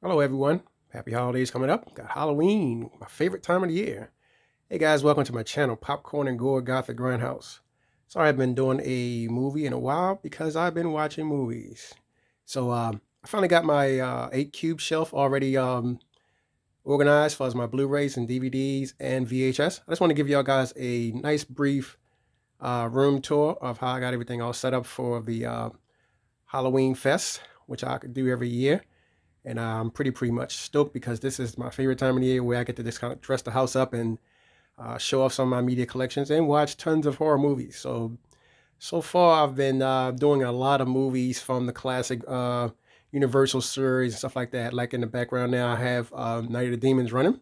Hello, everyone. Happy holidays coming up. Got Halloween, my favorite time of the year. Hey, guys, welcome to my channel, Popcorn and Gore Gothic Grindhouse. Sorry, I've been doing a movie in a while because I've been watching movies. I finally got my 8 cube shelf already organized as far as my Blu-rays and DVDs and VHS. I just want to give y'all guys a nice brief room tour of how I got everything all set up for the Halloween Fest, which I could do every year. And I'm pretty much stoked because this is my favorite time of the year where I get to just kind of dress the house up and show off some of my media collections and watch tons of horror movies. So far I've been doing a lot of movies from the classic Universal series and stuff like that. Like in the background now, I have Night of the Demons running,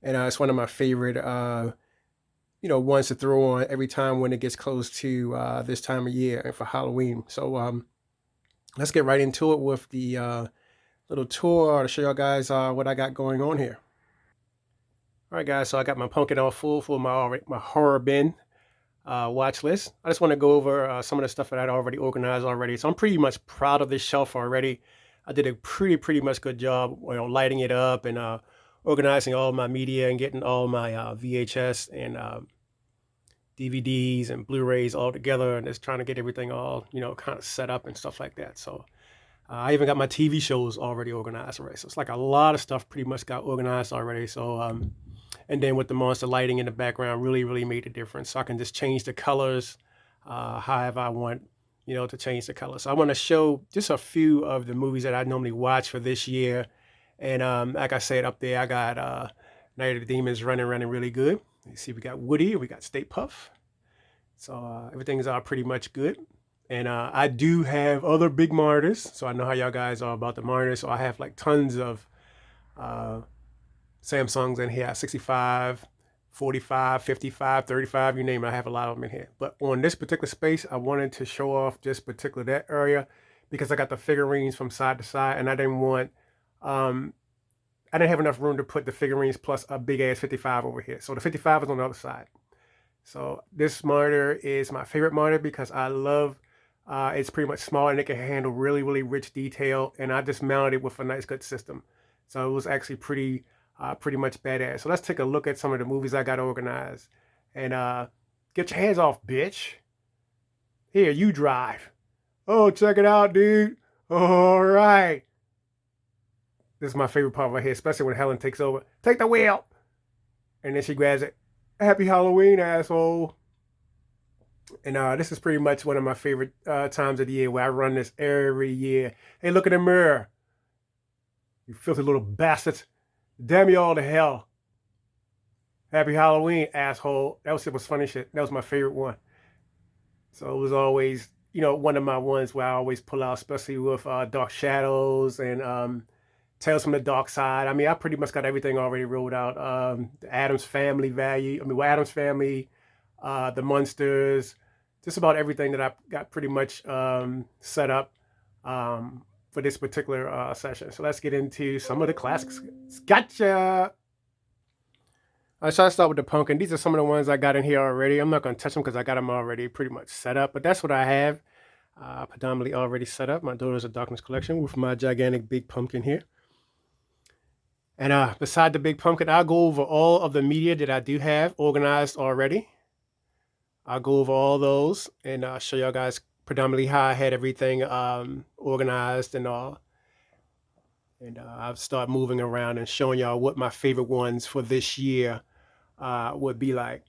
and it's one of my favorite ones to throw on every time when it gets close to this time of year and for Halloween. Let's get right into it with the little tour to show y'all guys what I got going on here. All right, guys, so I got my pumpkin all full for my horror bin watch list. I just want to go over some of the stuff that I'd already organized already. So I'm pretty much proud of this shelf already. I did a pretty much good job, lighting it up and organizing all my media and getting all my VHS and DVDs and Blu-rays all together, and just trying to get everything all kind of set up and stuff like that. So I even got my TV shows already organized already. So it's like a lot of stuff pretty much got organized already. And then with the monster lighting in the background really made a difference. So I can just change the colors however I want, to change the colors. So I want to show just a few of the movies that I normally watch for this year. And like I said up there, I got Night of the Demons running really good. You see, we got Woody, we got Stay Puff. So everything's pretty much good. And I do have other big monitors, so I know how y'all guys are about the monitors. So I have like tons of Samsungs in here, 65, 45, 55, 35, you name it. I have a lot of them in here. But on this particular space, I wanted to show off just particular that area because I got the figurines from side to side, and I didn't have enough room to put the figurines plus a big ass 55 over here. So the 55 is on the other side. So this monitor is my favorite monitor because I love it's pretty much small and it can handle really rich detail, and I just mounted it with a nice good system. So it was actually pretty much badass. So let's take a look at some of the movies I got organized. And get your hands off, bitch. Here, you drive. Oh, check it out, dude. All right. This is my favorite part right here, especially when Helen takes over. Take the wheel. And then she grabs it. Happy Halloween, asshole. And this is pretty much one of my favorite times of the year where I run this every year. Hey, look in the mirror. You filthy little bastards. Damn you all to hell. Happy Halloween, asshole. That was funny shit. That was my favorite one. So it was always, one of my ones where I always pull out, especially with Dark Shadows and Tales from the Dark Side. I mean, I pretty much got everything already rolled out. The Addams Family Addams Family, the Munsters, just about everything that I got pretty much set up for this particular session. So let's get into some of the classics. Gotcha! All right, so I start with the pumpkin. These are some of the ones I got in here already. I'm not going to touch them because I got them already pretty much set up. But that's what I have predominantly already set up. My Daughters of Darkness collection with my gigantic big pumpkin here. And beside the big pumpkin, I'll go over all of the media that I do have organized already. I'll go over all those and show y'all guys predominantly how I had everything organized and all. And I'll start moving around and showing y'all what my favorite ones for this year would be like.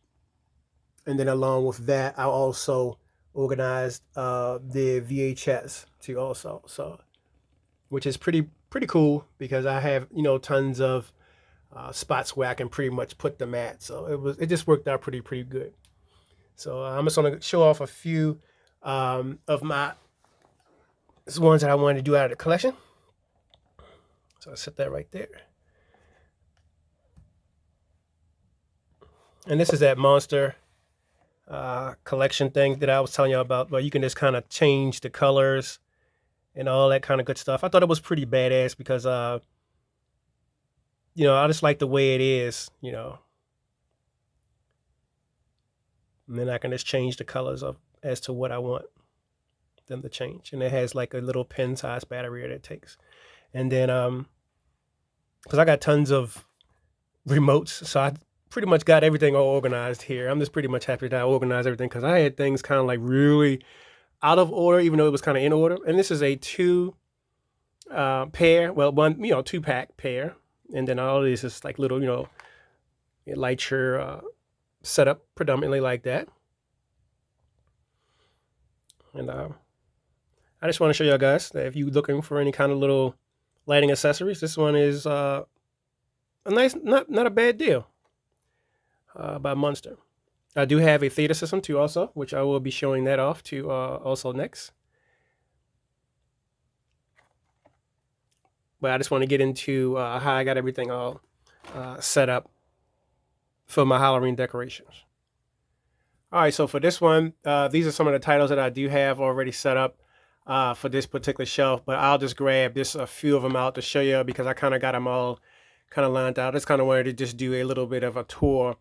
And then along with that, I also organized the VHS too also. So, which is pretty cool because I have, tons of spots where I can pretty much put them at. So it just worked out pretty good. So I'm just going to show off a few of my ones that I wanted to do out of the collection. So I'll set that right there. And this is that monster collection thing that I was telling you about, where you can just kind of change the colors and all that kind of good stuff. I thought it was pretty badass because, I just like the way it is, And then I can just change the colors as to what I want them to change. And it has like a little pen size battery that it takes. And then because I got tons of remotes, so I pretty much got everything all organized here. I'm just pretty much happy that I organized everything because I had things kind of like really out of order, even though it was kind of in order. And this is a two pair, well, one, 2-pack pair. And then all of this is like little, light your setup predominantly like that. And I just want to show y'all guys that if you're looking for any kind of little lighting accessories, this one is a nice, not a bad deal by Munster. I do have a theta system too also, which I will be showing that off to also next. But I just want to get into how I got everything all set up for my Halloween decorations. All right, so for this one, these are some of the titles that I do have already set up for this particular shelf, but I'll just grab this a few of them out to show you because I kind of got them all kind of lined out. I just kind of wanted to just do a little bit of a tour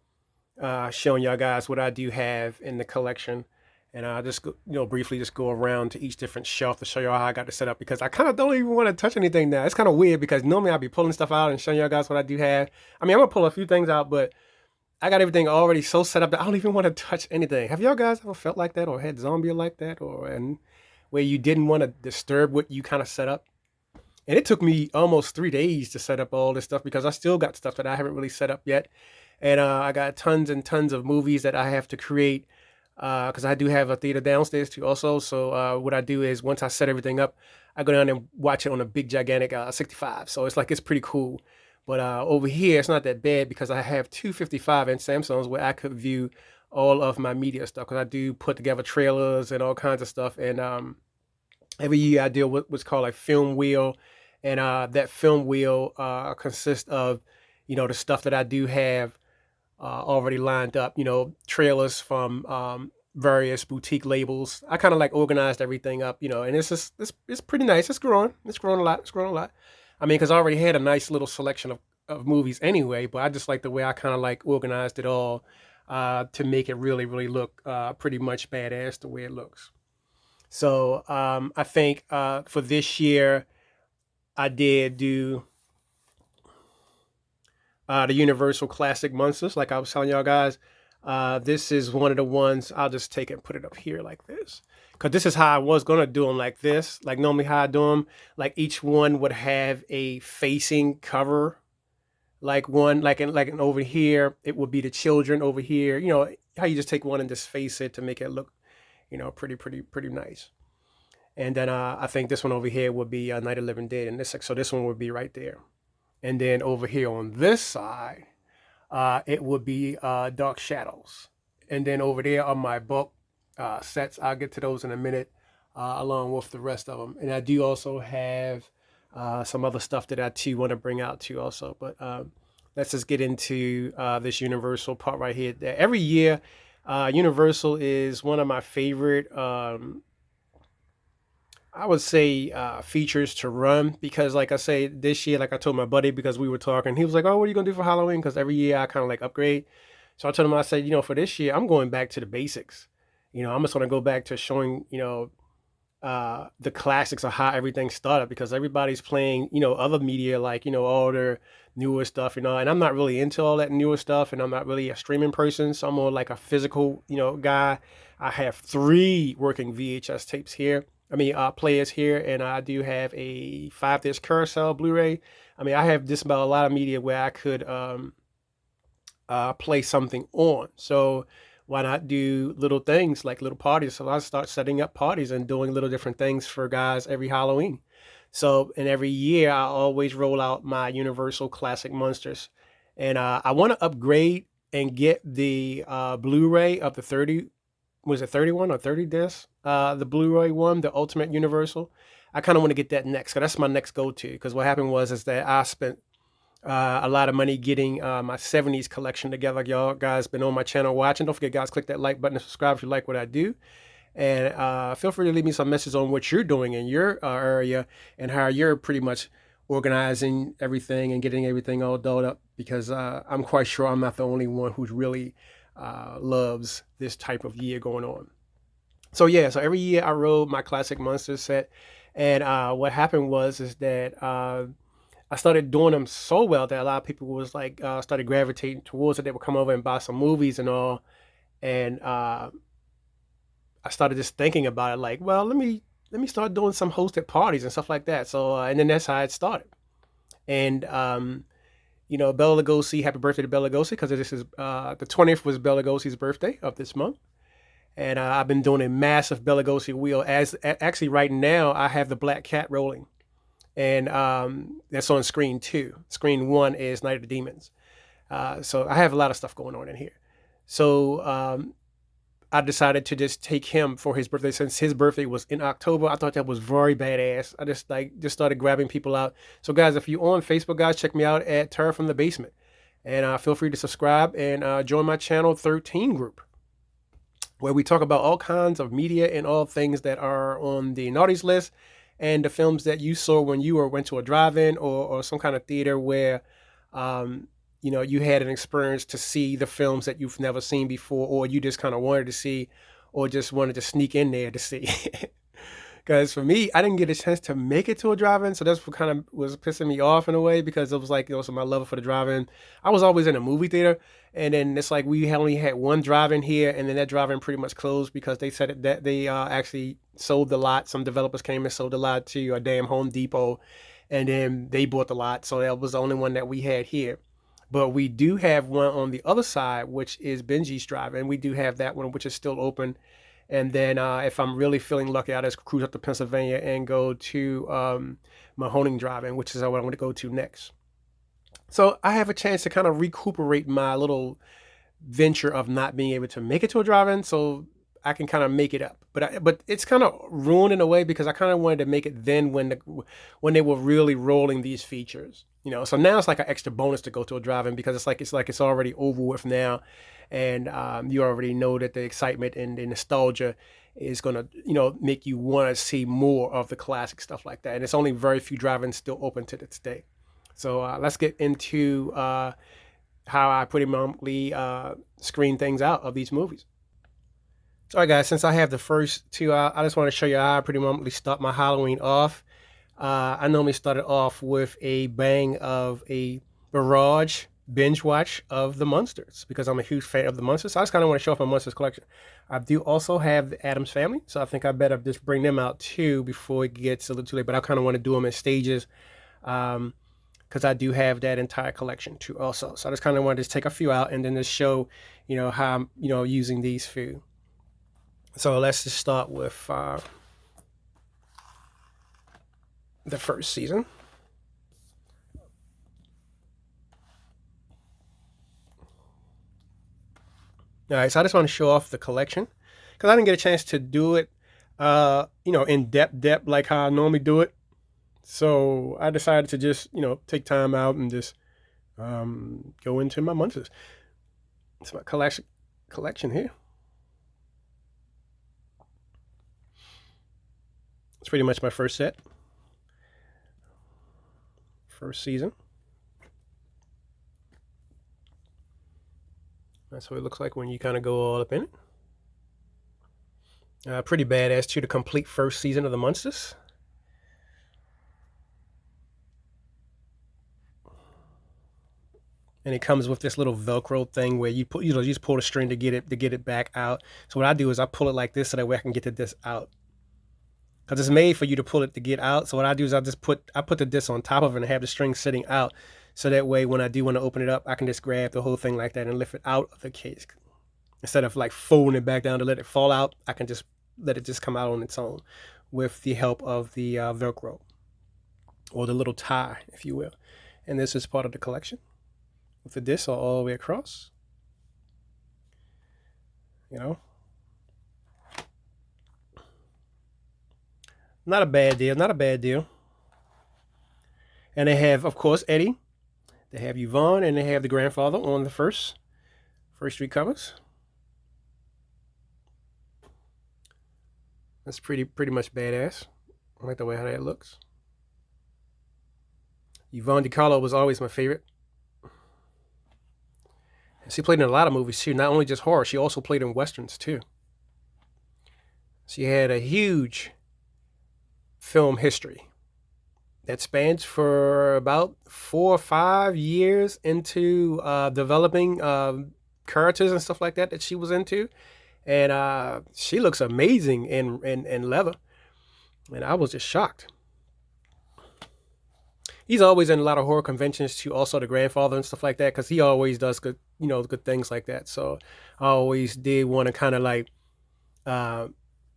showing y'all guys what I do have in the collection. And I'll just briefly just go around to each different shelf to show y'all how I got it set up because I kind of don't even want to touch anything now. It's kind of weird because normally I'll be pulling stuff out and showing y'all guys what I do have. I mean, I'm going to pull a few things out, but I got everything already so set up that I don't even want to touch anything. Have y'all guys ever felt like that or had zombie like that and where you didn't want to disturb what you kind of set up? And it took me almost 3 days to set up all this stuff because I still got stuff that I haven't really set up yet. And I got tons and tons of movies that I have to create because I do have a theater downstairs too also. So what I do is once I set everything up, I go down and watch it on a big gigantic 65. So it's pretty cool. But over here, it's not that bad because I have two 55-inch Samsungs where I could view all of my media stuff because I do put together trailers and all kinds of stuff. And every year I deal with what's called a film wheel. And that film wheel consists of, the stuff that I do have already lined up, trailers from various boutique labels. I kind of like organized everything up, and it's pretty nice. It's growing a lot. I mean, because I already had a nice little selection of movies anyway, but I just like the way I kind of like organized it all to make it really, really look pretty much badass the way it looks. So I think for this year, I did do the Universal Classic Munsters, like I was telling y'all guys. This is one of the ones, I'll just take it and put it up here like this. Because this is how I was going to do them like this. Like normally how I do them, like each one would have a facing cover. Like one, like over here, it would be the children over here. How you just take one and just face it to make it look, pretty nice. And then I think this one over here would be Night of the Living Dead. And so this one would be right there. And then over here on this side, it would be Dark Shadows. And then over there on my bulk sets, I'll get to those in a minute, along with the rest of them. And I do also have some other stuff that I too want to bring out too also. But let's just get into this Universal part right here. Every year, Universal is one of my favorite I would say features to run because like I say this year, like I told my buddy because we were talking, he was like, oh, what are you gonna do for Halloween? Because every year I kind of like upgrade. So I told him, I said, for this year, I'm going back to the basics. I'm just gonna go back to showing, the classics of how everything started because everybody's playing, other media like, all their newer stuff, and I'm not really into all that newer stuff and I'm not really a streaming person. So I'm more like a physical, guy. I have 3 working VHS tapes here. Players here, and I do have a 5-disc carousel Blu-ray. I have just about a lot of media where I could play something on. So why not do little things like little parties? So I start setting up parties and doing little different things for guys every Halloween. So, and every year I always roll out my Universal Classic Munsters. And I want to upgrade and get the Blu-ray of the 30, was it 31 or 30 discs? The Blu-ray one, the Ultimate Universal. I kind of want to get that next because that's my next go-to. Because what happened is that I spent a lot of money getting my 70s collection together. Y'all guys been on my channel watching. Don't forget, guys, click that like button and subscribe if you like what I do. And feel free to leave me some messages on what you're doing in your area and how you're pretty much organizing everything and getting everything all dolled up. Because I'm quite sure I'm not the only one who's really loves this type of year going on. So yeah, so every year I rolled my Classic Munsters set, and what happened is that I I started doing them so well that a lot of people was like started gravitating towards it. They would come over and buy some movies and all. And I started just thinking about it, like, well, let me start doing some hosted parties and stuff like that. So and then that's how it started. And Bela Lugosi, happy birthday to Bela Lugosi, because this is the 20th was Bela Lugosi's birthday of this month. And I've been doing a massive Bela Lugosi wheel. Actually right now I have the Black Cat rolling, and that's on screen 2. Screen 1 is Night of the Demons. So I have a lot of stuff going on in here. So I decided to just take him for his birthday. Since his birthday was in October, I thought that was very badass. I just started grabbing people out. So guys, if you're on Facebook, guys, check me out at Terror from the Basement, and feel free to subscribe and join my channel 13 group, where we talk about all kinds of media and all things that are on the naughties list, and the films that you saw when you went to a drive-in or some kind of theater where you had an experience to see the films that you've never seen before, or you just kind of wanted to see, or just wanted to sneak in there to see. Because for me, I didn't get a chance to make it to a drive-in, so that's what kind of was pissing me off in a way, because it was like, also my love for the drive-in. I was always in a movie theater, and then it's like we only had one drive-in here, and then that drive-in pretty much closed because they said that they actually sold the lot. Some developers came and sold the lot to a damn Home Depot, and then they bought the lot, so that was the only one that we had here. But we do have one on the other side, which is Benji's Drive-In. We do have that one, which is still open. And then if I'm really feeling lucky, I'll just cruise up to Pennsylvania and go to Mahoning Drive-In, which is what I'm going to go to next. So I have a chance to kind of recuperate my little venture of not being able to make it to a drive-in, so I can kind of make it up. But it's kind of ruined in a way, because I kind of wanted to make it then when they were really rolling these features. So now it's like an extra bonus to go to a drive-in, because it's already over with now, and you already know that the excitement and the nostalgia is gonna make you want to see more of the classic stuff like that. And it's only very few drive-ins still open to this day. So let's get into how I pretty much screen things out of these movies. So, all right, guys, since I have the first two out, I just want to show you how I pretty much start my Halloween off. I normally started off with a bang of a barrage binge watch of the Munsters, because I'm a huge fan of the Munsters. So I just kind of want to show off my Munsters collection. I do also have the Addams Family, so I think I better just bring them out too before it gets a little too late. But I kind of want to do them in stages, because I do have that entire collection too also. So I just kind of want to just take a few out and then just show, how I'm, using these few. So let's just start with the first season. All right, so I just want to show off the collection, because I didn't get a chance to do it, in depth like how I normally do it. So I decided to just, take time out and just go into my Munsters. It's my collection here. It's pretty much my first set. First season. That's what it looks like when you kind of go all up in it. Pretty badass too, the complete first season of the Munsters. And it comes with this little Velcro thing where you put, you just pull the string to get it back out. So what I do is I pull it like this so that way I can get the disc out, because it's made for you to pull it to get out. So what I do is I put the disc on top of it and have the string sitting out, so that way when I do want to open it up, I can just grab the whole thing like that and lift it out of the case, instead of like folding it back down to let it fall out. I can just let it just come out on its own with the help of the Velcro, or the little tie, if you will. And this is part of the collection with the disc all the way across. Not a bad deal. And they have, of course, Eddie. They have Yvonne, and they have the grandfather on the first three covers. That's pretty much badass. I like the way how that looks. Yvonne DiCarlo was always my favorite. And she played in a lot of movies too, not only just horror. She also played in westerns too. She had a huge film history. that spans for about 4 or 5 years into developing characters and stuff like that she was into. And she looks amazing in leather. And I was just shocked. He's always in a lot of horror conventions too, also the grandfather and stuff like that, because he always does good, good things like that. So I always did want to kind of like uh,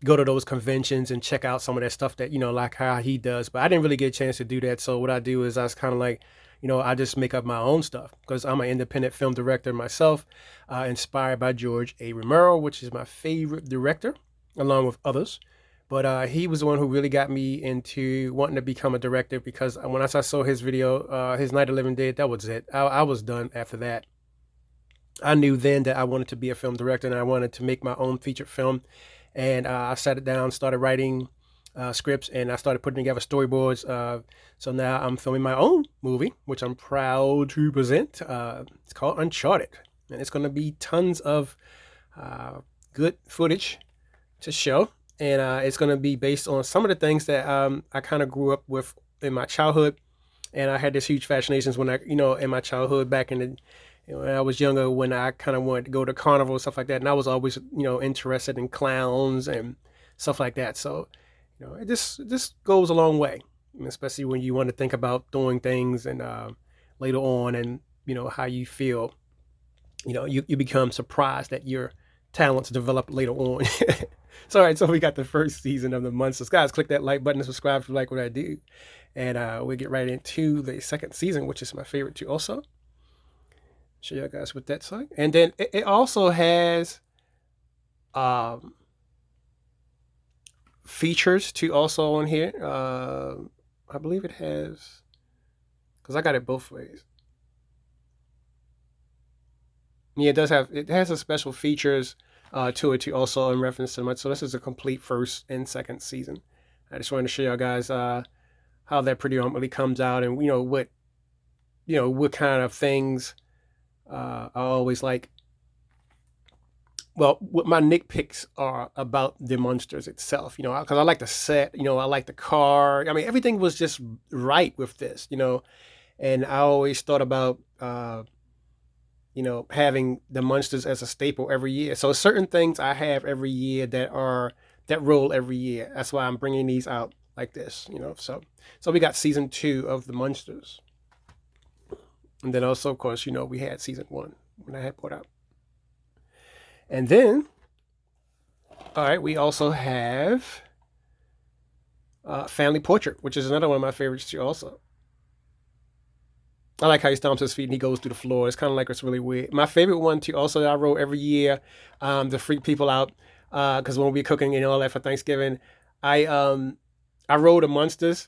go to those conventions and check out some of that stuff that like how he does. But I didn't really get a chance to do that. So what I do is I was kind of like, I just make up my own stuff because I'm an independent film director myself, inspired by George A. Romero, which is my favorite director, along with others. But he was the one who really got me into wanting to become a director because when I saw his video, his Night of the Living Dead, that was it. I was done after that. I knew then that I wanted to be a film director and I wanted to make my own featured film. And I sat it down, started writing scripts, and I started putting together storyboards. So now I'm filming my own movie, which I'm proud to present. It's called Uncharted, and it's going to be tons of good footage to show. And it's going to be based on some of the things that I kind of grew up with in my childhood. And I had this huge fascination when in my childhood back in the, when I was younger, when I kind of wanted to go to carnival and stuff like that. And I was always, interested in clowns and stuff like that. So, it just goes a long way, especially when you want to think about doing things and later on and, how you feel, you become surprised that your talents develop later on. So, all right, so we got the first season of the Munsters. Guys, click that like button and subscribe if you like what I do. And we'll get right into the second season, which is my favorite too also. Show you guys what that's like. And then it also has features too also on here. I believe it has, because I got it both ways. Yeah, it has a special features to it too also in reference to much. So this is a complete first and second season. I just wanted to show y'all guys how that predominantly comes out and what kind of things I always like. Well, what my nitpicks are about the Munsters itself, because I like the set, I like the car. I mean, everything was just right with this, and I always thought about, having the Munsters as a staple every year. So certain things I have every year that roll every year. That's why I'm bringing these out like this, So we got season 2 of the Munsters. And then also, of course, we had season 1 when I had put out. And then, all right, we also have Family Portrait, which is another one of my favorites too also. I like how he stomps his feet and he goes through the floor. It's kind of like it's really weird. My favorite one too also that I wrote every year to freak people out because when we're cooking and all that for Thanksgiving, I wrote a Munsters.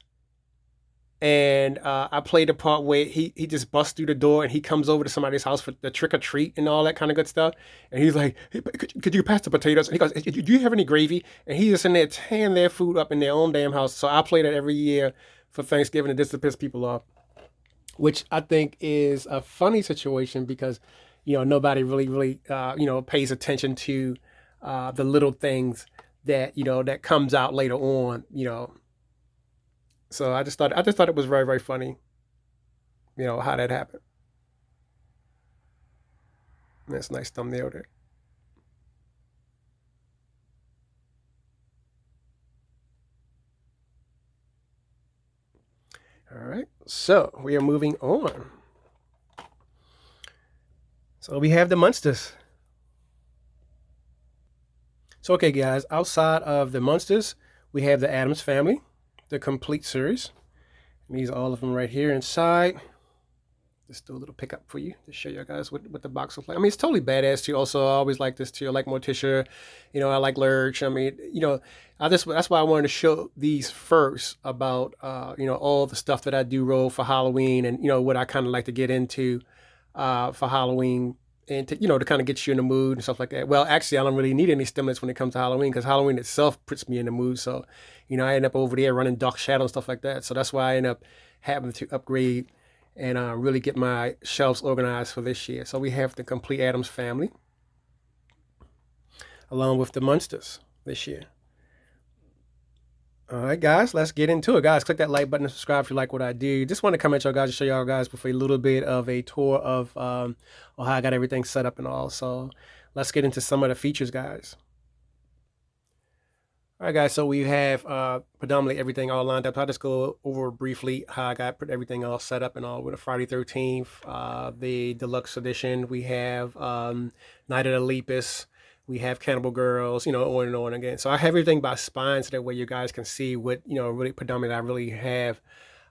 And I played the part where he just busts through the door and he comes over to somebody's house for the trick or treat and all that kind of good stuff. And he's like, hey, could you pass the potatoes? And he goes, do you have any gravy? And he's just in there tearing their food up in their own damn house. So I play that every year for Thanksgiving and just to piss people off, which I think is a funny situation because, nobody really, pays attention to the little things that, that comes out later on, So I just thought it was very, very funny, how that happened. That's a nice thumbnail there. All right, so we are moving on. So we have the Munsters. So okay, guys, outside of the Munsters, we have the Addams Family, the complete series. These are all of them right here inside. Just do a little pickup for you to show you guys what the box looks like. I mean, it's totally badass too. Also, I always like this too. I like Morticia, I like Lurch. I mean, that's why I wanted to show these first about, all the stuff that I do roll for Halloween and, what I kind of like to get into for Halloween and to, to kind of get you in the mood and stuff like that. Well, actually, I don't really need any stimulants when it comes to Halloween because Halloween itself puts me in the mood. So, I end up over there running Dark Shadow and stuff like that. So that's why I end up having to upgrade and really get my shelves organized for this year. So we have the complete Addams Family along with the Munsters this year. All right, guys, let's get into it. Guys, click that like button and subscribe if you like what I do. Just want to come at y'all guys to show y'all guys with a little bit of a tour of how I got everything set up and all. So let's get into some of the features, guys. All right, guys, so we have predominantly everything all lined up. I'll just go over briefly how I got everything all set up and all with a Friday 13th, the deluxe edition. We have Night of the Lepus. We have Cannibal Girls, you know, on and on again. So I have everything by spine so that way you guys can see what, you know, really predominantly I really have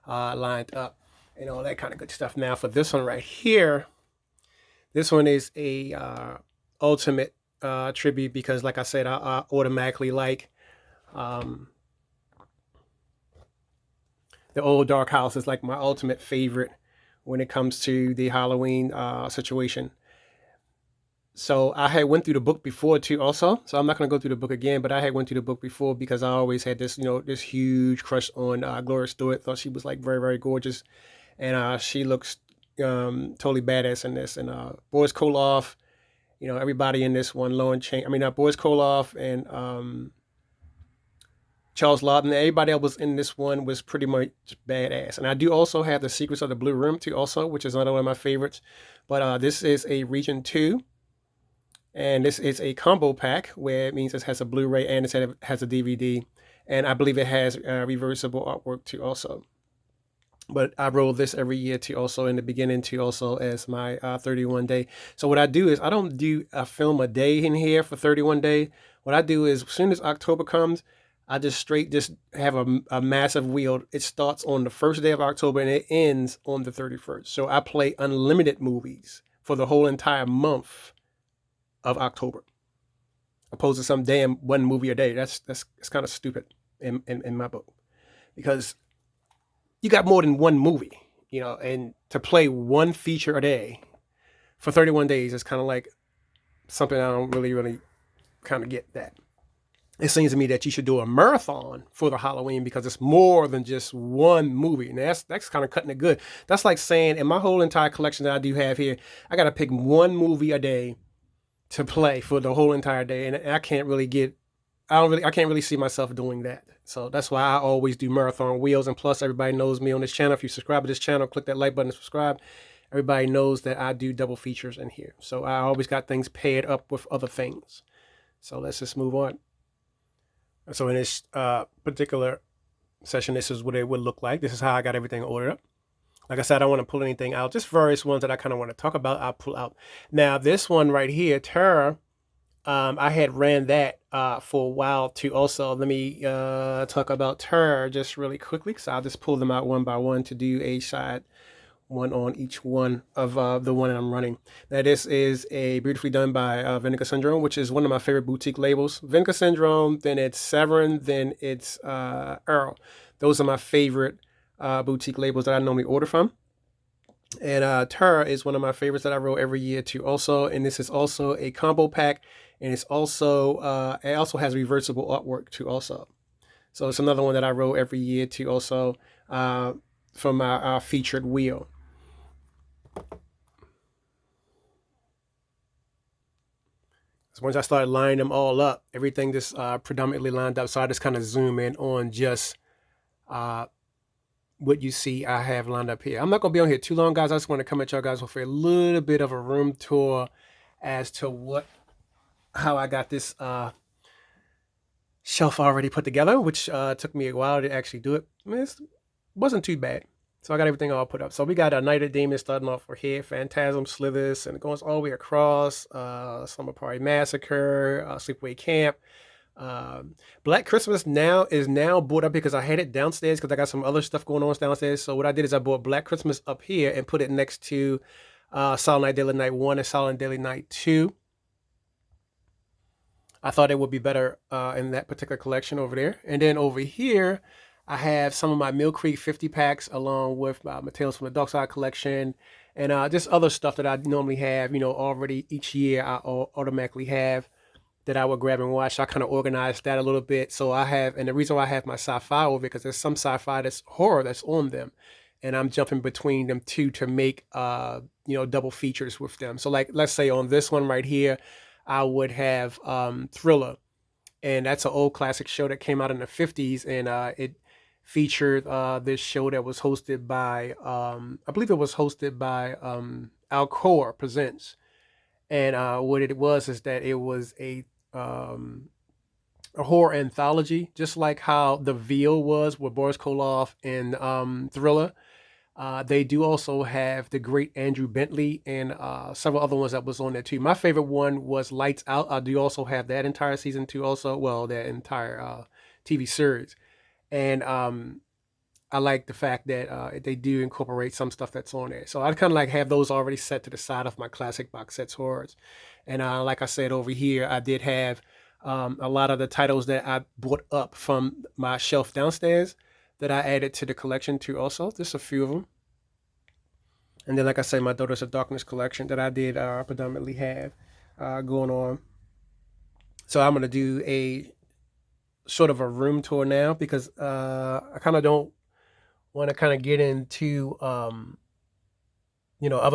lined up and all that kind of good stuff. Now for this one right here, this one is a ultimate tribute because like I said, I automatically like the old Dark House is like my ultimate favorite when it comes to the Halloween situation. So I had went through the book before too also. So I'm not going to go through the book again, but I had went through the book before because I always had this, you know, this huge crush on Gloria Stewart. Thought she was like very, very gorgeous. And she looks totally badass in this. And Boris Koloff, you know, everybody in this one, Boris Koloff and Charles Lawton, everybody that was in this one was pretty much badass. And I do also have the Secrets of the Blue Room too also, which is another one of my favorites. But this is a Region 2. And this is a combo pack where it means it has a Blu-ray and it has a DVD. And I believe it has reversible artwork too also. But I roll this every year too also in the beginning too also as my 31 day. So what I do is I don't do a film a day in here for 31 day. What I do is as soon as October comes, I just have a massive wheel. It starts on the first day of October and it ends on the 31st. So I play unlimited movies for the whole entire month of October, opposed to some damn one movie a day. That's kind of stupid in my book, because you got more than one movie, you know, and to play one feature a day for 31 days is kind of like something I don't really kind of get that. It seems to me that you should do a marathon for the Halloween because it's more than just one movie. And that's kind of cutting it good. That's like saying in my whole entire collection that I do have here, I got to pick one movie a day to play for the whole entire day, and I can't really see myself doing that. So that's why I always do marathon wheels. And plus, everybody knows me on this channel. If you subscribe to this channel, click that like button and subscribe. Everybody knows that I do double features in here. So I always got things paired up with other things. So let's just move on. So in this particular session, this is what it would look like. This is how I got everything ordered up. Like I said, I don't want to pull anything out. Just various ones that I kind of want to talk about, I'll pull out. Now, this one right here, Terror, I had ran that for a while too also. Let me talk about Terror just really quickly. So I'll just pull them out one by one to do a side one on each one of the one that I'm running. Now, this is a beautifully done by Vinegar Syndrome, which is one of my favorite boutique labels. Vinegar Syndrome, then it's Severin, then it's Earl. Those are my favorite boutique labels that I normally order from. And Terra is one of my favorites that I roll every year too also. And this is also a combo pack. And it also has reversible artwork too also. So it's another one that I roll every year too also from my featured wheel. So once I started lining them all up, everything just predominantly lined up. So I just kind of zoom in on just what you see I have lined up here. I'm not going to be on here too long, guys. I just want to come at y'all guys with a little bit of a room tour as to how I got this shelf already put together, which took me a while to actually do it. I mean, it wasn't too bad. So I got everything all put up. So we got a Night of the Demons starting off for here, Phantasm, Slithers, and it goes all the way across. Summer Party Massacre, Sleepaway Camp. Black Christmas is now brought up because I had it downstairs because I got some other stuff going on downstairs. So what I did is I brought Black Christmas up here and put it next to Silent Night, Deadly Night 1 and Silent Deadly Night 2. I thought it would be better in that particular collection over there. And then over here, I have some of my Mill Creek 50 packs along with my Tales from the Dark Side collection and just other stuff that I normally have, you know, already each year I automatically have that I would grab and watch. So I kind of organized that a little bit. So I have, and the reason why I have my sci-fi over because there's some sci-fi that's horror that's on them. And I'm jumping between them two to make, you know, double features with them. So like, let's say on this one right here, I would have Thriller. and that's an old classic show that came out in the 50s, and it featured this show that was hosted by I believe it was hosted by Alcor Presents. And what it was is that it was a horror anthology, just like how The Veil was with Boris Karloff and Thriller. They do also have the great Andrew Bentley and several other ones that was on there too. My favorite one was Lights Out. I do also have that entire season two, also, well, that entire TV series. And I like the fact that they do incorporate some stuff that's on there. So I kind of like have those already set to the side of my classic box sets horrors. And like I said over here, I did have a lot of the titles that I brought up from my shelf downstairs that I added to the collection too also. Just a few of them. And then, like I say, my Daughters of Darkness collection that I did predominantly have going on. So I'm going to do a sort of a room tour now because I kind of don't want to kind of get into other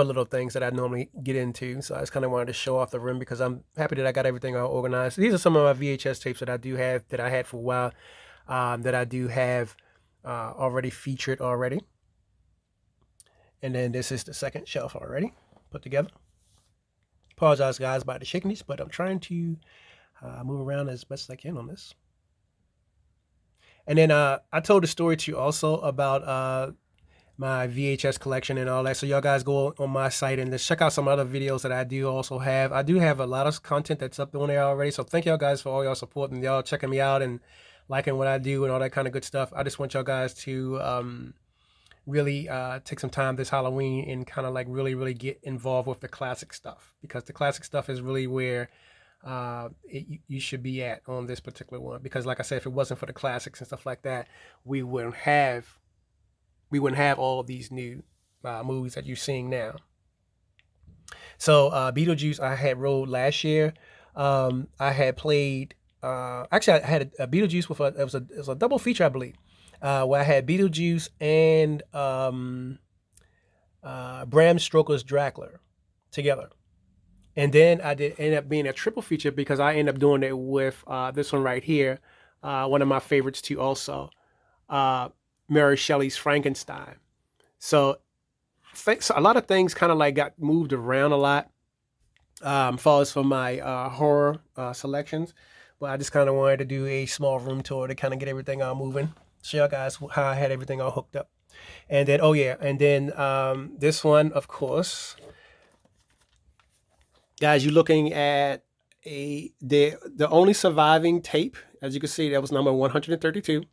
little things that I normally get into. So I just kind of wanted to show off the room because I'm happy that I got everything all organized. These are some of my VHS tapes that I do have that I had for a while that I do have already featured already. And then this is the second shelf already put together. Apologize, guys, about the shakiness, but I'm trying to move around as best as I can on this. And then I told the story to you also about my VHS collection and all that. So y'all guys go on my site and just check out some other videos that I do also have. I do have a lot of content that's up on there already. So thank y'all guys for all y'all support and y'all checking me out and liking what I do and all that kind of good stuff. I just want y'all guys to really take some time this Halloween and kind of like really get involved with the classic stuff, because the classic stuff is really where you should be at on this particular one. Because like I said, if it wasn't for the classics and stuff like that, we wouldn't have all of these new movies that you're seeing now. So Beetlejuice I had rolled last year. I had played actually I had a Beetlejuice with it was a double feature, I believe. Where I had Beetlejuice and Bram Stoker's Dracula together. And then I did end up being a triple feature because I ended up doing it with this one right here, one of my favorites too also, Mary Shelley's Frankenstein. So a lot of things kind of like got moved around a lot as for my horror selections. But I just kind of wanted to do a small room tour to kind of get everything all moving. Show y'all guys how I had everything all hooked up. And then, this one, of course, guys, you're looking at the only surviving tape. As you can see, that was number 132.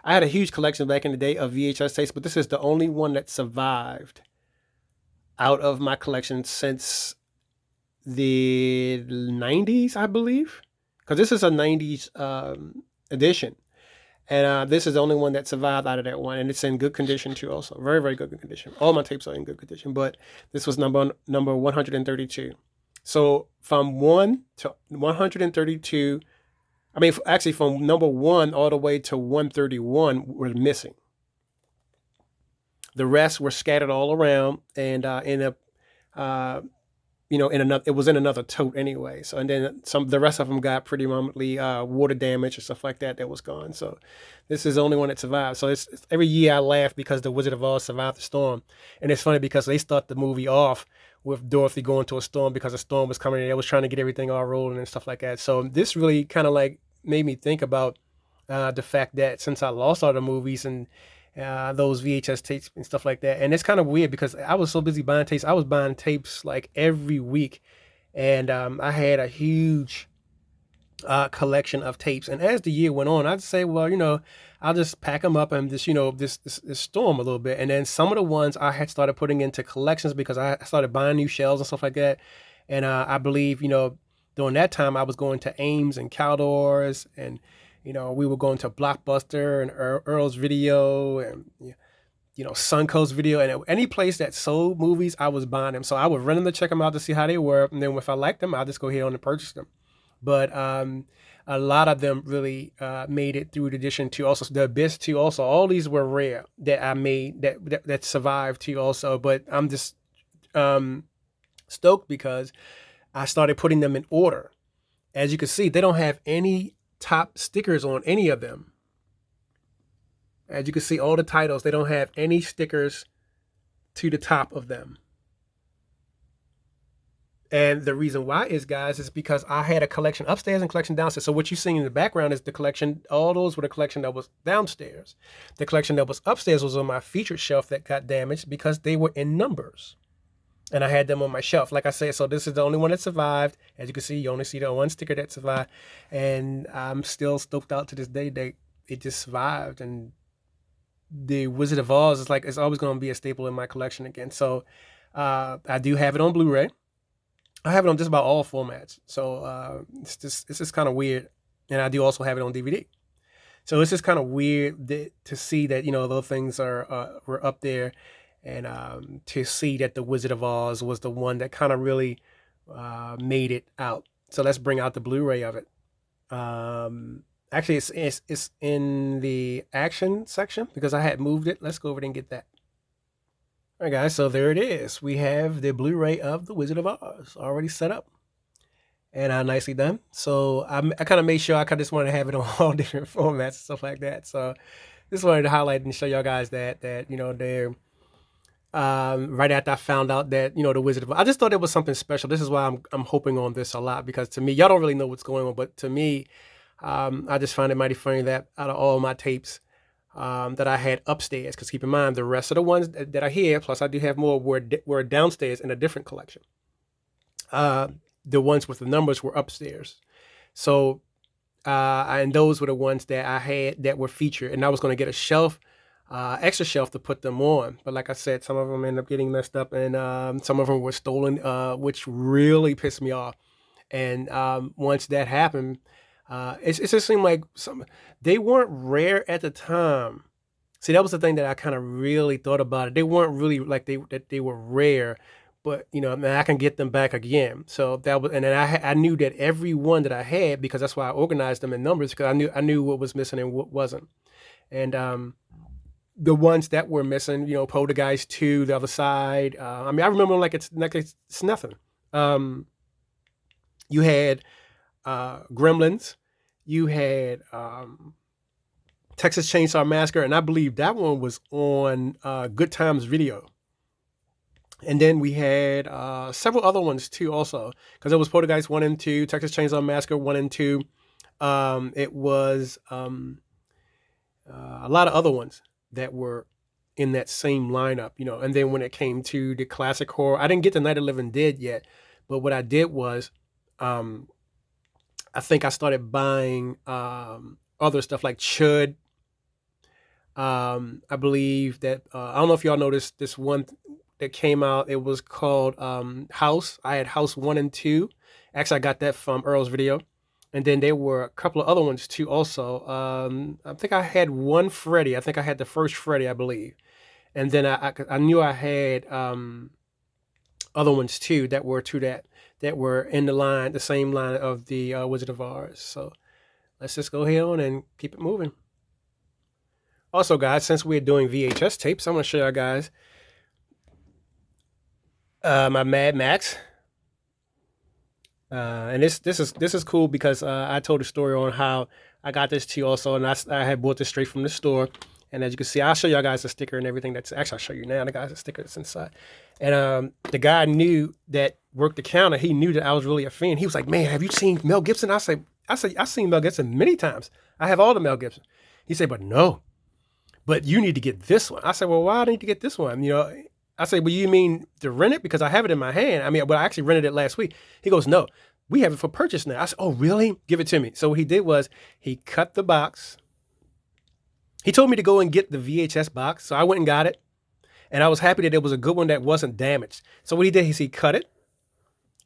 I had a huge collection back in the day of VHS tapes, but this is the only one that survived out of my collection since the 90s, I believe. Because this is a 90s edition. And this is the only one that survived out of that one. And it's in good condition too also. Very, very good condition. All my tapes are in good condition. But this was number 132. So from 1 to 132, I mean, actually from number 1 all the way to 131 were missing. The rest were scattered all around and ended up it was in another tote anyway. So, and then the rest of them got pretty much water damage and stuff like that was gone. So this is the only one that survived. So it's every year I laugh because the Wizard of Oz survived the storm. And it's funny because they start the movie off with Dorothy going to a storm because a storm was coming and they was trying to get everything all rolling and stuff like that. So this really kind of like made me think about the fact that since I lost all the movies and those VHS tapes and stuff like that. And it's kind of weird because I was so busy buying tapes. I was buying tapes like every week. And I had a huge collection of tapes. And as the year went on, I'd say, well, I'll just pack them up and just, this store them a little bit. And then some of the ones I had started putting into collections because I started buying new shelves and stuff like that. And I believe, during that time I was going to Ames and Caldors and we were going to Blockbuster and Earl's Video and, Suncoast Video. And any place that sold movies, I was buying them. So I would run them to check them out to see how they were. And then if I liked them, I'll just go ahead on and purchase them. But a lot of them really made it through the edition too. Also, the Abyss too. Also, all these were rare that I made that survived too also. But I'm just stoked because I started putting them in order. As you can see, they don't have any top stickers on any of them. As you can see, all the titles, they don't have any stickers to the top of them. And the reason why is, guys, is because I had a collection upstairs and collection downstairs. So what you're seeing in the background is the collection. All those were the collection that was downstairs. The collection that was upstairs was on my featured shelf that got damaged because they were in numbers. And I had them on my shelf. Like I said, so this is the only one that survived. As you can see, you only see the one sticker that survived. And I'm still stoked out to this day that it just survived. And the Wizard of Oz is like, it's always going to be a staple in my collection again. So I do have it on Blu-ray. I have it on just about all formats. So it's just kind of weird. And I do also have it on DVD. So it's just kind of weird to see that, you know, those things were up there. And to see that the Wizard of Oz was the one that kind of really made it out. So let's bring out the Blu-ray of it. Actually, it's in the action section because I had moved it. Let's go over there and get that. All right, guys, so there it is. We have the Blu-ray of The Wizard of Oz already set up and nicely done. So I kind of made sure I just wanted to have it on all different formats and stuff like that. So just wanted to highlight and show y'all guys that you know, they're right after I found out that, you know, The Wizard of Oz, I just thought it was something special. This is why I'm hoping on this a lot, because to me, y'all don't really know what's going on, but to me, I just find it mighty funny that out of all my tapes, that I had upstairs, because keep in mind the rest of the ones that are here, plus I do have more were downstairs in a different collection. The ones with the numbers were upstairs. So and those were the ones that I had that were featured, and I was going to get a shelf, extra shelf to put them on. But like I said, some of them ended up getting messed up, and some of them were stolen, which really pissed me off. And once that happened, it just seemed like they weren't rare at the time. See, that was the thing that I kind of really thought about it. They weren't really like they were rare, but you know, I mean, I can get them back again. So that was, and then I knew that every one that I had, because that's why I organized them in numbers, because I knew what was missing and what wasn't. And the ones that were missing, you know, Poltergeist 2, The Other Side. I mean, I remember them like it's nothing. You had Gremlins, you had Texas Chainsaw Massacre, and I believe that one was on Good Times Video. And then we had several other ones too also, because it was Poltergeist 1 and 2, Texas Chainsaw Massacre 1 and 2. It was a lot of other ones that were in that same lineup, you know. And then when it came to the classic horror, I didn't get the Night of the Living Dead yet, but what I did was I think I started buying other stuff like Chud. I believe that, I don't know if y'all noticed this one that came out. It was called House. I had House 1 and 2. Actually, I got that from Earl's video. And then there were a couple of other ones too also. I think I had one Freddy. I think I had the first Freddy, I believe. And then I knew I had other ones too that were in the same line of the Wizard of Oz. So let's just go ahead on and keep it moving. Also, guys, since we're doing VHS tapes, I'm going to show you guys my Mad Max. And this is cool because I told a story on how I got this too also, and I had bought this straight from the store. And as you can see, I'll show y'all guys the sticker and everything that's actually, I'll show you now the guys the sticker that's inside. And the guy knew that worked the counter. He knew that I was really a fan. He was like, "Man, have you seen Mel Gibson?" I said, "I've seen Mel Gibson many times. I have all the Mel Gibson." He said, but you need to get this one. I said, "Well, why do I need to get this one?" You know, I said, "Well, you mean to rent it? Because I have it in my hand." I mean, well, I actually rented it last week. He goes, "No, we have it for purchase now." I said, "Oh, really? Give it to me." So what he did was he cut the box. He told me to go and get the VHS box. So I went and got it. And I was happy that it was a good one that wasn't damaged. So what he did is he cut it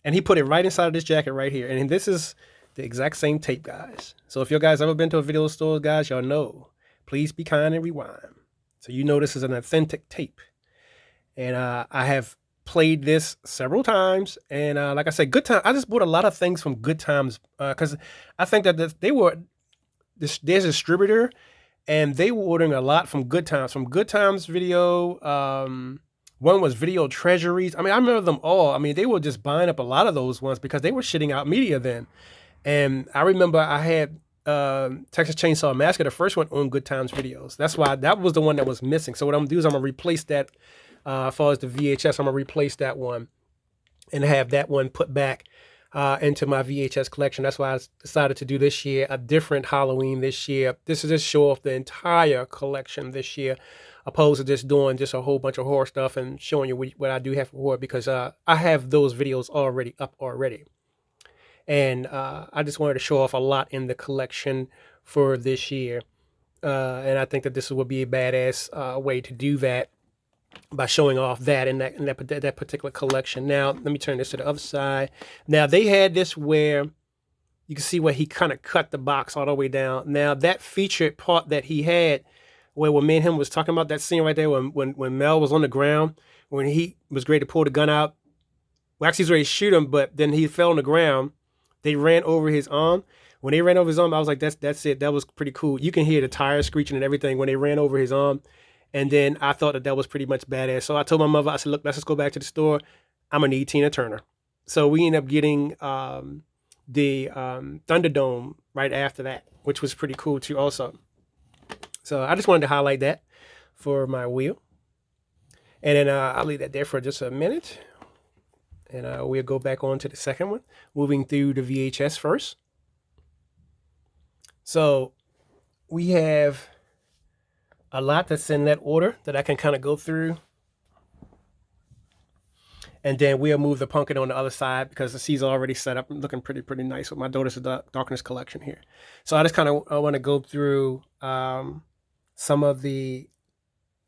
and he put it right inside of this jacket right here. And this is the exact same tape, guys. So if you guys ever been to a video store, guys, y'all know, please be kind and rewind. So you know this is an authentic tape. And I have played this several times. And like I said, Good Times, I just bought a lot of things from Good Times because I think that there's a distributor. And they were ordering a lot from Good Times Video. One was Video Treasuries. I mean, I remember them all. I mean, they were just buying up a lot of those ones because they were shitting out media then. And I remember I had Texas Chainsaw Massacre, the first one, on Good Times Videos. That's why that was the one that was missing. So what I'm gonna do is I'm gonna replace that. As far as the VHS, I'm gonna replace that one and have that one put back into my VHS collection. That's why I decided to do this year a different Halloween this year. This is just show off the entire collection this year, opposed to just doing just a whole bunch of horror stuff and showing you what I do have for horror, because I have those videos already up already. And I just wanted to show off a lot in the collection for this year. And I think that this would be a badass way to do that, by showing off that in that particular collection. Now, let me turn this to the other side. Now, they had this where you can see where he kind of cut the box all the way down. Now, that featured part that he had, where when me and him was talking about that scene right there, when Mel was on the ground, when he was ready to pull the gun out. Well, actually, he was ready to shoot him, but then he fell on the ground. They ran over his arm. When they ran over his arm, I was like, that's it. That was pretty cool. You can hear the tires screeching and everything when they ran over his arm. And then I thought that was pretty much badass. So I told my mother, I said, look, let's just go back to the store. I'm going to need Tina Turner. So we ended up getting the Thunderdome right after that, which was pretty cool too also. So I just wanted to highlight that for my wheel. And then I'll leave that there for just a minute. And we'll go back on to the second one, moving through the VHS first. So we have a lot that's in that order that I can kind of go through. And then we'll move the pumpkin on the other side because she's already set up and looking pretty nice with my Daughters of Darkness collection here. So I just kind of want to go through some of the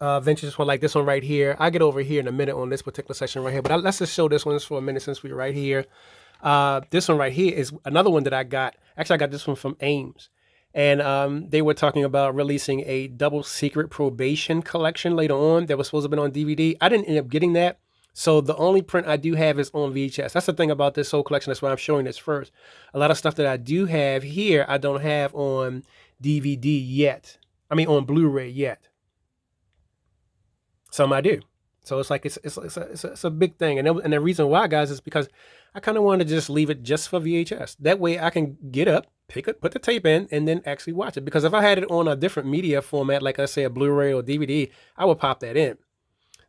vintage one, like this one right here. I'll get over here in a minute on this particular section right here, but let's just show this one for a minute since we're right here. This one right here is another one that I got. Actually, I got this one from Ames. And they were talking about releasing a double secret probation collection later on that was supposed to have been on DVD. I didn't end up getting that. So the only print I do have is on VHS. That's the thing about this whole collection. That's why I'm showing this first. A lot of stuff that I do have here, I don't have on DVD yet. I mean, on Blu-ray yet. Some I do. So it's like it's a big thing. And the reason why, guys, is because I kind of wanted to just leave it just for VHS. That way I can get up, put the tape in, and then actually watch it. Because if I had it on a different media format, like let's say a Blu-ray or DVD, I would pop that in.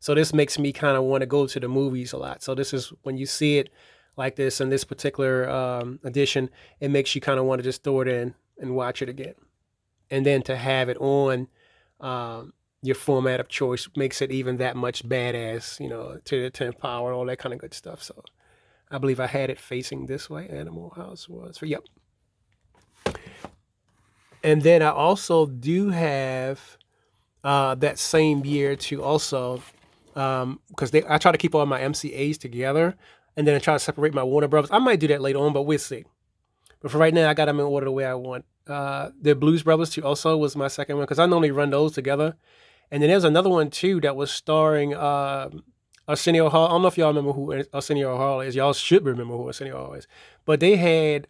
So this makes me kind of want to go to the movies a lot. So this is when you see it like this in this particular edition, it makes you kind of want to just throw it in and watch it again. And then to have it on your format of choice makes it even that much badass, you know, to the 10th power, all that kind of good stuff. So I believe I had it facing this way. Animal House was for, yep. And then I also do have that same year too also, because I try to keep all my MCAs together and then I try to separate my Warner Brothers. I might do that later on, but we'll see. But for right now, I got them in order the way I want. The Blues Brothers too also was my second one because I normally run those together. And then there's another one too that was starring Arsenio Hall. I don't know if y'all remember who Arsenio Hall is. Y'all should remember who Arsenio Hall is. But they had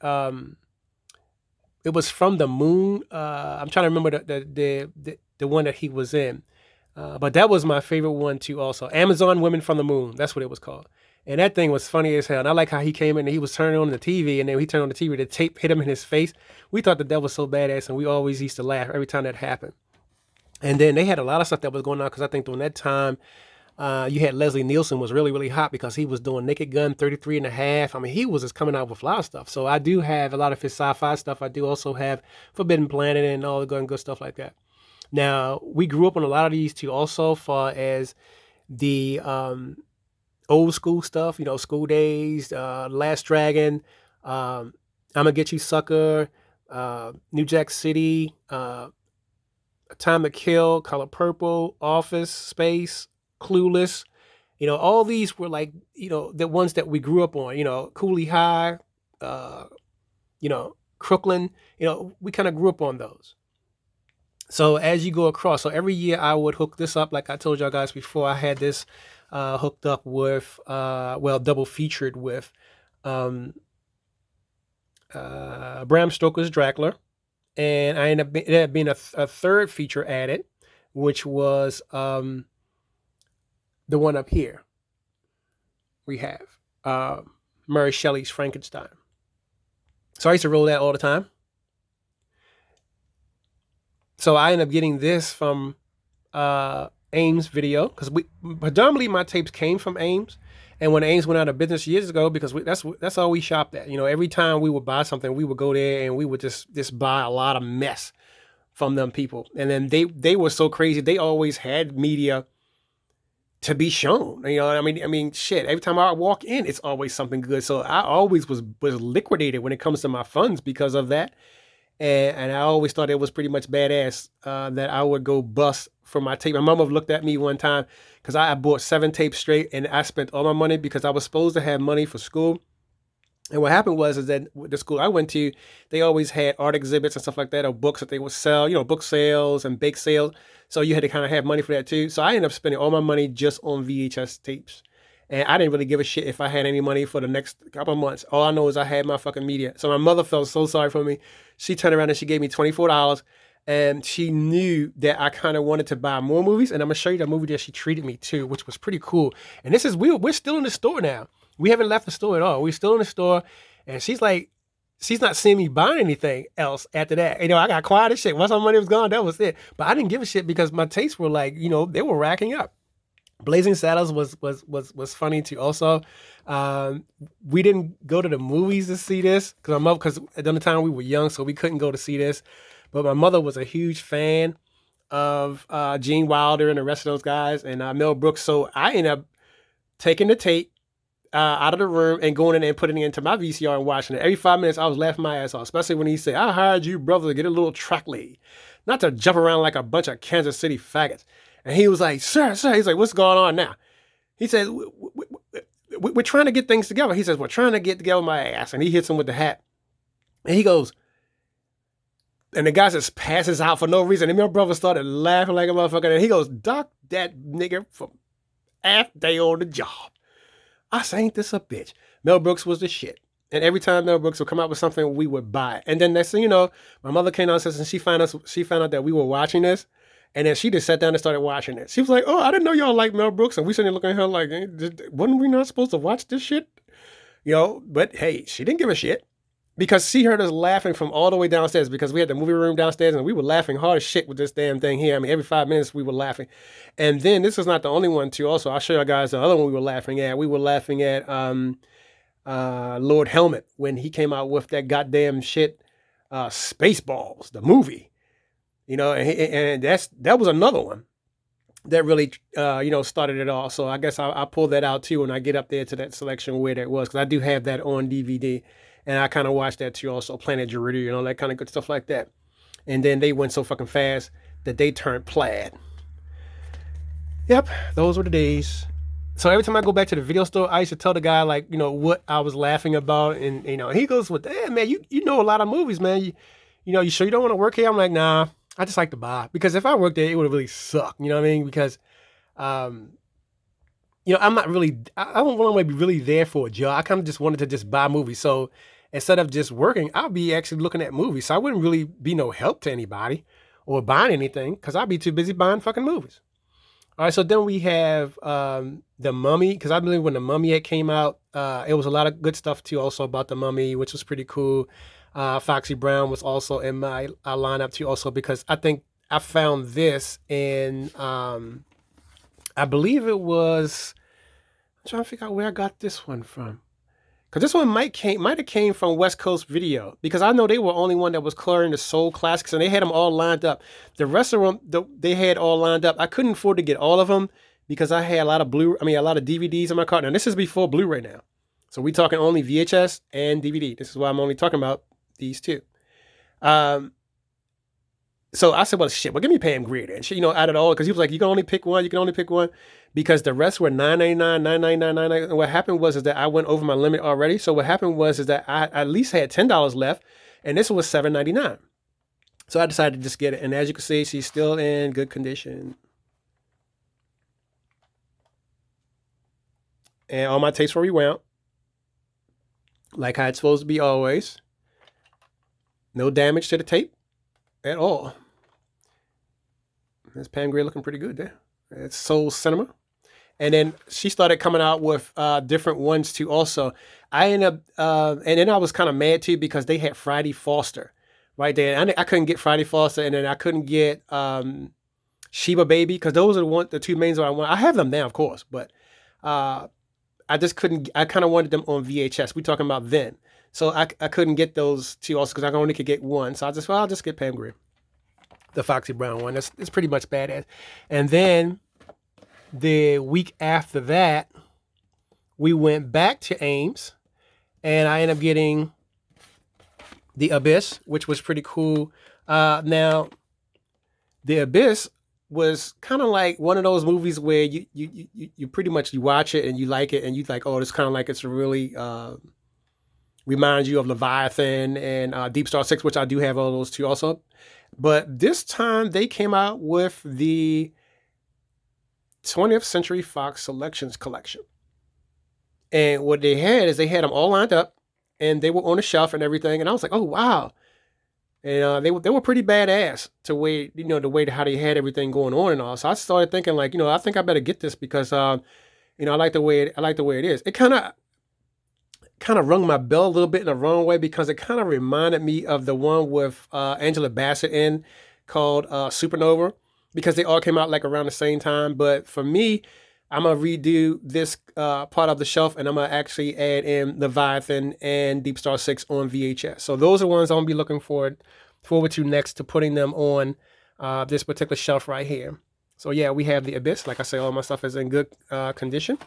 it was From the Moon. I'm trying to remember the one that he was in. But that was my favorite one too also. Amazon Women from the Moon. That's what it was called. And that thing was funny as hell. And I like how he came in and he was turning on the TV. And then he turned on the TV, the tape hit him in his face. We thought that was so badass. And we always used to laugh every time that happened. And then they had a lot of stuff that was going on because I think during that time, you had Leslie Nielsen was really hot because he was doing Naked Gun 33 and a half. I mean, he was just coming out with a lot of stuff. So I do have a lot of his sci-fi stuff. I do also have Forbidden Planet and all the good stuff like that. Now, we grew up on a lot of these too also, far as the old school stuff, you know, School Days, Last Dragon, I'm Gonna Get You Sucker, New Jack City, Time to Kill, Color Purple, Office Space, Clueless. You know, all these were like, you know, the ones that we grew up on, you know, Cooley High, you know, Crooklyn, you know, we kind of grew up on those. So as you go across, so every year I would hook this up. Like I told y'all guys before, I had this hooked up with, double featured with Bram Stoker's Dracula. And I ended up being a third feature added, which was the one up here. We have Mary Shelley's Frankenstein. So I used to roll that all the time. So I ended up getting this from Ames Video, because we predominantly my tapes came from Ames. And when Ames went out of business years ago, because that's all we shopped at. Every time we would buy something, we would go there and we would just buy a lot of mess from them people. And then they were so crazy. They always had media to be shown. I mean, shit. Every time I walk in, it's always something good. So I always was liquidated when it comes to my funds because of that. And I always thought it was pretty much badass that I would go bust for my tape. My mama looked at me one time because I bought 7 tapes straight, and I spent all my money because I was supposed to have money for school. And what happened was that the school I went to, they always had art exhibits and stuff like that, or books that they would sell, book sales and bake sales. So you had to kind of have money for that too. So I ended up spending all my money just on VHS tapes. And I didn't really give a shit if I had any money for the next couple of months. All I know is I had my fucking media. So my mother felt so sorry for me. She turned around and she gave me $24. And she knew that I kind of wanted to buy more movies. And I'm going to show you the movie that she treated me to, which was pretty cool. And this is, we're still in the store now. We haven't left the store at all. We're still in the store. And she's like, she's not seeing me buying anything else after that. I got quiet as shit. Once my money was gone, that was it. But I didn't give a shit because my tastes were like, they were racking up. Blazing Saddles was funny too. Also, we didn't go to the movies to see this because at the time we were young, so we couldn't go to see this. But my mother was a huge fan of Gene Wilder and the rest of those guys, and Mel Brooks. So I ended up taking the tape out of the room and going in and putting it into my VCR and watching it. Every 5 minutes, I was laughing my ass off, especially when he said, "I hired you, brother, to get a little track lead, not to jump around like a bunch of Kansas City faggots." And he was like, sir, he's like, "What's going on now?" He said, we're trying to get things together. He says, "We're trying to get together my ass." And he hits him with the hat. And he goes, and the guy just passes out for no reason. And my brother started laughing like a motherfucker. And he goes, "Duck that nigga from half day on the job." I said, "Ain't this a bitch?" Mel Brooks was the shit. And every time Mel Brooks would come out with something, we would buy it. And then next thing you know, my mother came downstairs and she found out that we were watching this. And then she just sat down and started watching it. She was like, "Oh, I didn't know y'all like Mel Brooks." And we sitting there looking at her like, wasn't we not supposed to watch this shit? But hey, she didn't give a shit. Because she heard us laughing from all the way downstairs because we had the movie room downstairs and we were laughing hard as shit with this damn thing here. I mean, every 5 minutes we were laughing. And then this is not the only one too. Also, I'll show you guys the other one we were laughing at. We were laughing at Lord Helmet when he came out with that goddamn shit, Spaceballs, the movie. And that was another one that really, started it all. So I guess I'll pull that out too when I get up there to that selection where that was, because I do have that on DVD. And I kind of watched that too also, Planet Geridia and all that kind of good stuff like that. And then they went so fucking fast that they turned plaid. Yep, those were the days. So every time I go back to the video store, I used to tell the guy, like, what I was laughing about. And, he goes, "Well, damn, man, you know a lot of movies, man. You sure you don't want to work here?" I'm like, "Nah, I just like to buy." Because if I worked there, it would have really sucked. You know what I mean? Because, I'm not really, I don't want to be really there for a job. I kind of just wanted to just buy movies. So instead of just working, I'll be actually looking at movies. So I wouldn't really be no help to anybody or buying anything because I'd be too busy buying fucking movies. All right, so then we have The Mummy, because I believe when The Mummy had came out, it was a lot of good stuff too also about The Mummy, which was pretty cool. Foxy Brown was also in my lineup too also because I think I found this in, I believe it was, I'm trying to figure out where I got this one from. Because this one might have came from West Coast Video. Because I know they were the only one that was clearing the soul classics. And they had them all lined up. The rest of them, they had all lined up. I couldn't afford to get all of them. Because I had a lot of DVDs in my cart. Now, this is before Blu-ray now. So we're talking only VHS and DVD. This is why I'm only talking about these two. So I said, "Well, shit, give me Pam Grier then." She, out of all, because he was like, "You can only pick one. You can only pick one," because the rest were $9.99, $9.99, $9.99. And what happened was that I went over my limit already. So what happened was that I at least had $10 left, and this was $7.99. So I decided to just get it. And as you can see, she's still in good condition. And all my tapes were rewound, like how it's supposed to be always. No damage to the tape at all. That's Pam Grier looking pretty good there. It's Soul Cinema. And then she started coming out with different ones too also. I ended up, and then I was kind of mad too because they had Friday Foster, right there. I couldn't get Friday Foster, and then I couldn't get Sheba Baby, because those are the two mains that I want. I have them now, of course, but I just couldn't. I kind of wanted them on VHS. We talking about then, so I couldn't get those two also because I only could get one. So I'll just get Pam Grier, the Foxy Brown one. It's pretty much badass. And then the week after that, we went back to Ames, and I ended up getting The Abyss, which was pretty cool. Now, The Abyss was kind of like one of those movies where you pretty much you watch it and you like it and you like, oh, it's kind of like it's really reminds you of Leviathan and Deep Star 6, which I do have all those two also. But this time they came out with the 20th Century Fox Selections Collection. And what they had is they had them all lined up and they were on the shelf and everything. And I was like, oh, wow. And they were pretty badass the way how they had everything going on and all. So I started thinking like, I think I better get this because, I like the way it is. It kind of rung my bell a little bit in the wrong way because it kind of reminded me of the one with Angela Bassett in called Supernova, because they all came out like around the same time. But for me, I'm going to redo this part of the shelf, and I'm going to actually add in Leviathan and Deep Star 6 on VHS. So those are ones I'm going to be looking forward to next, to putting them on this particular shelf right here. So yeah, we have The Abyss. Like I say, all my stuff is in good condition.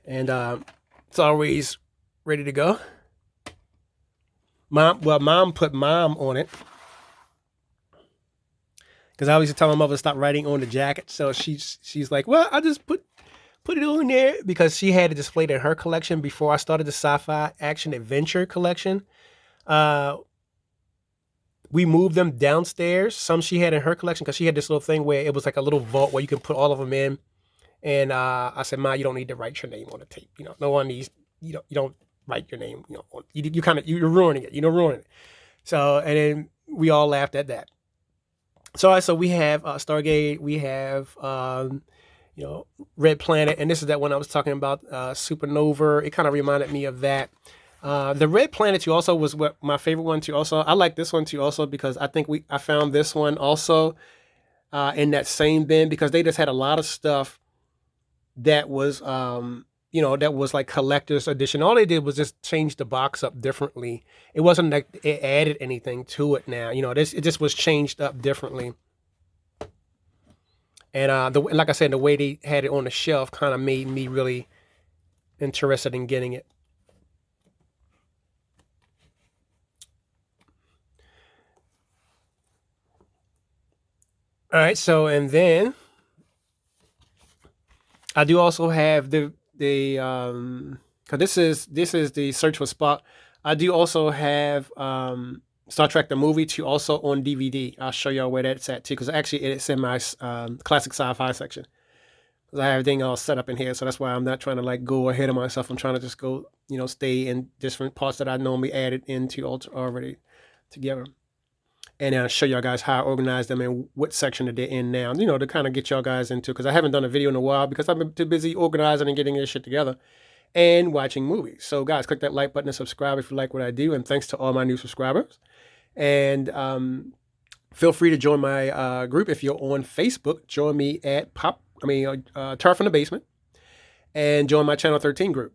And it's always ready to go. Mom put Mom on it, because I always tell my mother to stop writing on the jacket. So she's like, well, I just put it on there, because she had it displayed in her collection before I started the sci-fi action adventure collection. We moved them downstairs. Some she had in her collection because she had this little thing where it was like a little vault where you can put all of them in. And I said, Ma, you don't need to write your name on the tape. No one needs. You don't write your name. You're ruining it. Ruining it. So, and then we all laughed at that. So we have Stargate, we have Red Planet, and this is that one I was talking about, Supernova. It kind of reminded me of that. The Red Planet too also was my favorite one too. Also, I like this one too also because I think I found this one also in that same bin, because they just had a lot of stuff that was that was like collector's edition. All they did was just change the box up differently. It wasn't like it added anything to it now. It just was changed up differently. And like I said, the way they had it on the shelf kind of made me really interested in getting it. All right, so and then I do also have the because this is the Search for Spock. I do also have Star Trek the movie too, also on DVD. I'll show y'all where that's at too, because actually it's in my classic sci-fi section. Because I have everything all set up in here, so that's why I'm not trying to like go ahead of myself. I'm trying to just go, stay in different parts that I normally added into already together. And I'll show y'all guys how I organize them and what section that they're in now, to kind of get y'all guys into, because I haven't done a video in a while because I've been too busy organizing and getting this shit together and watching movies. So guys, click that like button and subscribe if you like what I do. And thanks to all my new subscribers. And feel free to join my group if you're on Facebook. Join me at Turf in the Basement, and join my Channel 13 group.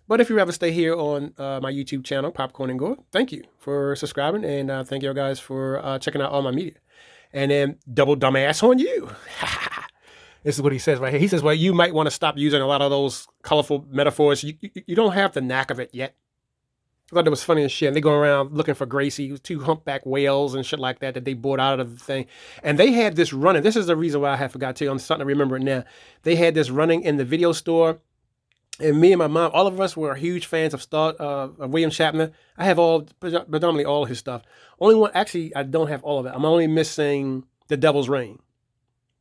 But if you ever stay here on my YouTube channel, Popcorn and Gore, thank you for subscribing, and thank you guys for checking out all my media. And then double dumbass on you. This is what he says right here. He says, well, you might want to stop using a lot of those colorful metaphors. You don't have the knack of it yet. I thought it was funny as shit. And they go around looking for Gracie, 2 humpback whales and shit like that they bought out of the thing. And they had this running. This is the reason why I have forgot to. I'm starting to remember it now. They had this running in the video store. And me and my mom, all of us were huge fans of William Shatner. I have predominantly all of his stuff. Only one, actually, I don't have all of it. I'm only missing The Devil's Reign.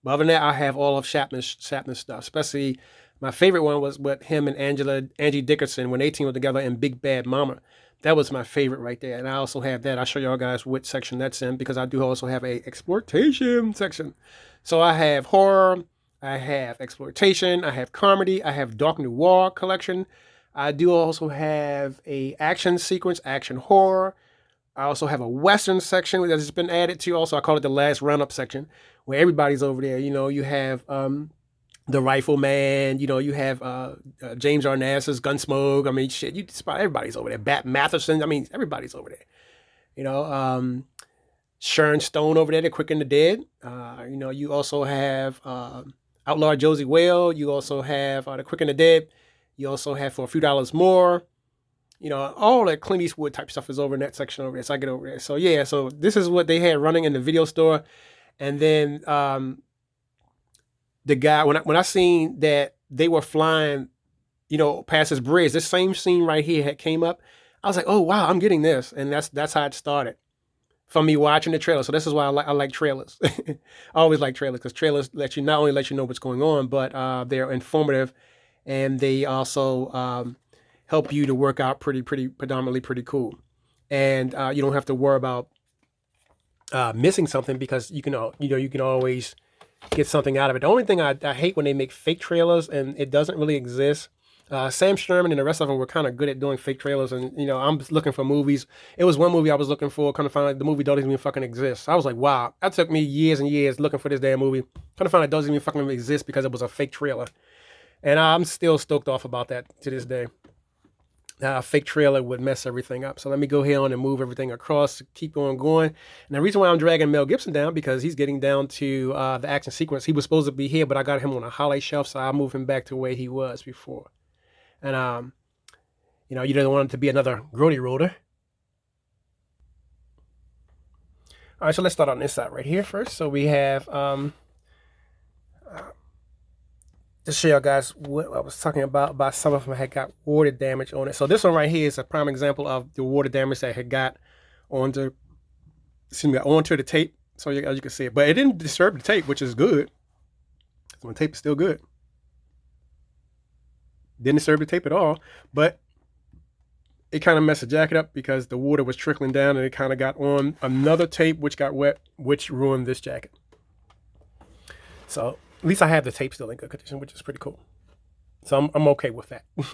But other than that, I have all of Shatner's stuff. Especially, my favorite one was with him and Angie Dickinson when they teamed together in Big Bad Mama. That was my favorite right there. And I also have that. I'll show y'all guys which section that's in, because I do also have a Exploitation section. So I have horror, I have Exploitation, I have comedy, I have Dark Noir collection. I do also have a action sequence, action horror, I also have a Western section that's been added to. Also, I call it the last roundup section, where everybody's over there. You know, you have the Rifleman. You know, you have James Arnass's Gunsmoke. I mean, shit, you spot everybody's over there. Bat Matheson. I mean, everybody's over there. You know, Sharon Stone over there, the Quick and the Dead. You know, you also have Outlaw Josie Whale. You also have the Quick and the Dead. You also have For a Few Dollars More. You know, all that Clint Eastwood type stuff is over in that section over there. So I get over there. So yeah, so this is what they had running in the video store. And then the guy, when I seen that they were flying, you know, past this bridge, this same scene right here had came up. I was like, oh wow, I'm getting this. And that's how it started. From me watching the trailer. So this is why I like trailers. I always like trailers, because trailers not only let you know what's going on, but they're informative, and they also help you to work out predominantly pretty cool. And you don't have to worry about missing something, because you can always get something out of it. The only thing I hate when they make fake trailers and it doesn't really exist. Sam Sherman and the rest of them were kind of good at doing fake trailers, and you know, I'm looking for movies. It was one movie I was looking for, kind of find out the movie doesn't even fucking exist. I was like, wow, that took me years and years looking for this damn movie. Kind of find out it doesn't even fucking exist because it was a fake trailer, and I'm still stoked off about that to this day. A fake trailer would mess everything up. So let me go here on and move everything across, keep on going. And the reason why I'm dragging Mel Gibson down, because he's getting down to the action sequence. He was supposed to be here, but I got him on a highlight shelf, so I'll move him back to where he was before. And, you know, you don't want it to be another grody roller. All right, so let's start on this side right here first. So we have, just show y'all guys what I was talking about some of them had got water damage on it. So this one right here is a prime example of the water damage that had got onto the tape. So as you can see it, but it didn't disturb the tape, which is good. So the tape is still good. Didn't disturb the tape at all, but it kind of messed the jacket up because the water was trickling down and it kind of got on another tape, which got wet, which ruined this jacket. So at least I have the tape still in good condition, which is pretty cool. So I'm okay with that. All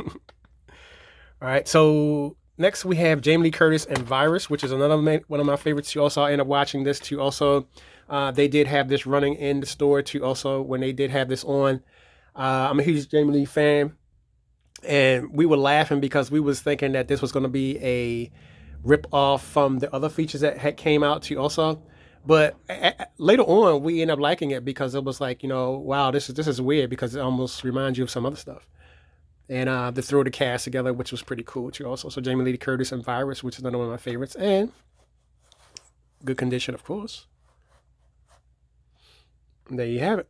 right, so next we have Jamie Lee Curtis and Virus, which is another one of my favorites. You also end up watching this too. Also, they did have this running in the store too. Also, when they did have this on, I'm a huge Jamie Lee fan. And we were laughing because we was thinking that this was going to be a rip off from the other features that had came out too also. But later on, we ended up liking it because it was like, you know, wow, this is weird, because it almost reminds you of some other stuff. And they threw the cast together, which was pretty cool too also. So Jamie Lee Curtis and Virus, which is another one of my favorites. And good condition, of course. And there you have it.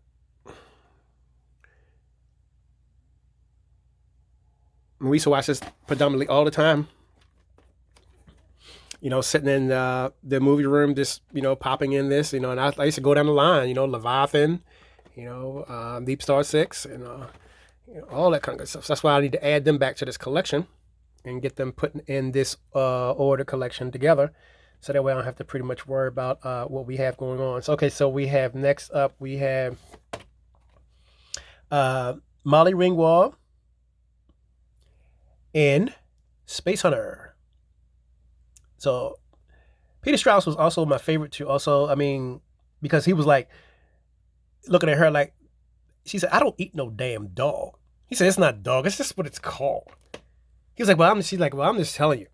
We used to watch this predominantly all the time. You know, sitting in the movie room, just, you know, popping in this, you know, and I used to go down the line, you know, Leviathan, you know, Deep Star 6, and you know, all that kind of good stuff. So that's why I need to add them back to this collection and get them put in this order collection together. So that way I don't have to pretty much worry about what we have going on. So, okay, so we have next up, we have Molly Ringwald in Space Hunter. So Peter Strauss was also my favorite too. Also, I mean, because he was like looking at her like, she said, "I don't eat no damn dog." He said, "It's not dog. It's just what it's called." He was like, she's like, "Well, I'm just telling you.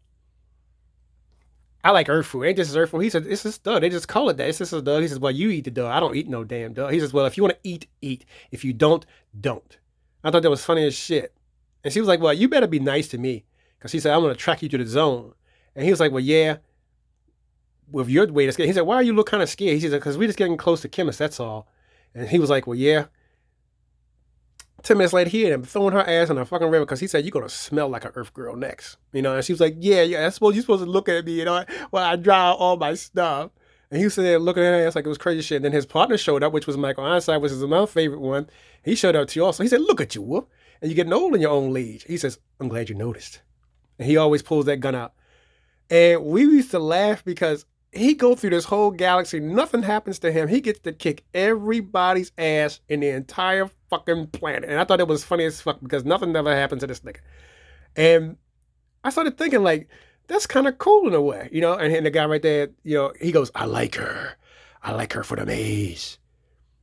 I like earth food. Ain't this earth food?" He said, "It's just dog. They just call it that. It's just a dog." He says, "Well, you eat the dog. I don't eat no damn dog." He says, "Well, if you want to eat, eat. If you don't, don't." I thought that was funny as shit. And she was like, "Well, you better be nice to me." Because he said, "I'm going to track you to the zone." And he was like, "Well, yeah, with your way to scare." He said, "Why you look kind of scared?" He said, "Because we're just getting close to chemists, that's all." And he was like, "Well, yeah." 10 minutes later, he had him throwing her ass in a fucking river because he said, "You're going to smell like an earth girl next." You know, and she was like, yeah, I suppose you're supposed to look at me, you know, while I dry out all my stuff. And he was there looking at her ass like it was crazy shit. And then his partner showed up, which was Michael Ironside, which is my favorite one. He showed up too also. He said, "Look at you, Wolf. And you're getting old in your own age." He says, "I'm glad you noticed." And he always pulls that gun out. And we used to laugh because he go through this whole galaxy. Nothing happens to him. He gets to kick everybody's ass in the entire fucking planet. And I thought it was funny as fuck because nothing ever happened to this nigga. And I started thinking like, that's kind of cool in a way, you know. And the guy right there, you know, he goes, I like her for the maze.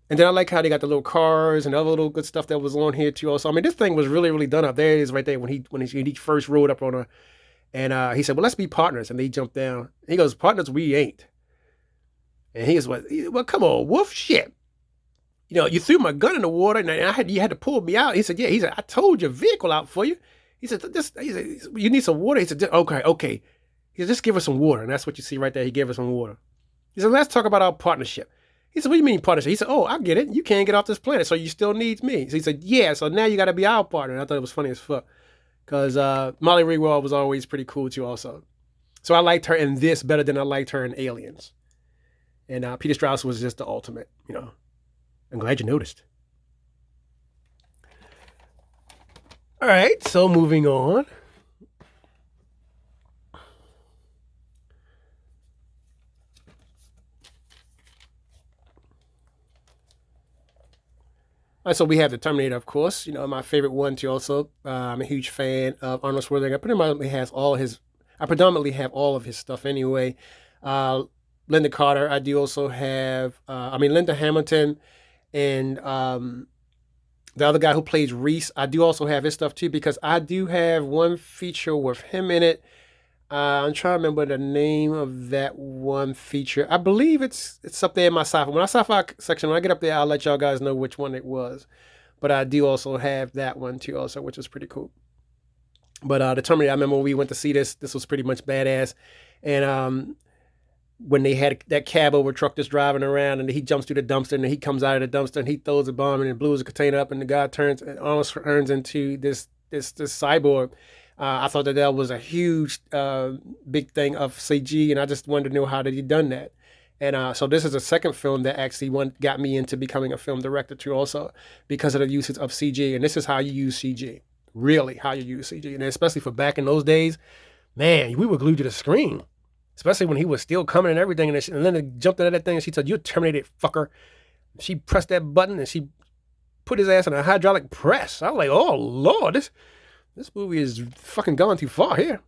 And then I like how they got the little cars and other little good stuff that was on here too. Also, I mean, this thing was really, really done up. There it is, right there when he first rode up on her, and he said, "Well, let's be partners." And they jumped down. He goes, "Partners, we ain't." And he goes, "Well, come on, wolf, shit. You know, you threw my gun in the water, and you had to pull me out." He said, "Yeah." He said, "I towed your vehicle out for you." He said, He said, "You need some water." He said, "Okay." He said, "Just give her some water," and that's what you see right there. He gave her some water. He said, "Let's talk about our partnership." He said, "What do you mean partnership?" He said, "Oh, I get it. You can't get off this planet, so you still need me." So he said, "Yeah, so now you got to be our partner." And I thought it was funny as fuck because Molly Ringwald was always pretty cool too also. So I liked her in this better than I liked her in Aliens. And Peter Strauss was just the ultimate, you know. I'm glad you noticed. All right, so moving on. So we have the Terminator, of course. You know, my favorite one too. Also, I'm a huge fan of Arnold Schwarzenegger. I predominantly have all of his stuff anyway. Linda Carter. I do also have. Linda Hamilton, and the other guy who plays Reese. I do also have his stuff too because I do have one feature with him in it. I'm trying to remember the name of that one feature. I believe it's up there in my sci-fi. When I sci-fi section, when I get up there, I'll let y'all guys know which one it was. But I do also have that one too, also, which is pretty cool. But the Terminator, I remember when we went to see this was pretty much badass. And when they had that cab over truck that's driving around, and he jumps through the dumpster, and he comes out of the dumpster, and he throws a bomb, and it blows a container up, and the guy almost turns into this cyborg. I thought that was a huge, big thing of CG, and I just wanted to know how did he done that. And so this is a second film that actually got me into becoming a film director too, also because of the usage of CG. And this is how you use CG, really how you use CG, and especially for back in those days, man, we were glued to the screen, especially when he was still coming and everything. And then they jumped into that thing, and she said, "You're terminated, fucker." She pressed that button, and she put his ass in a hydraulic press. I was like, "Oh Lord, this movie is fucking going too far here."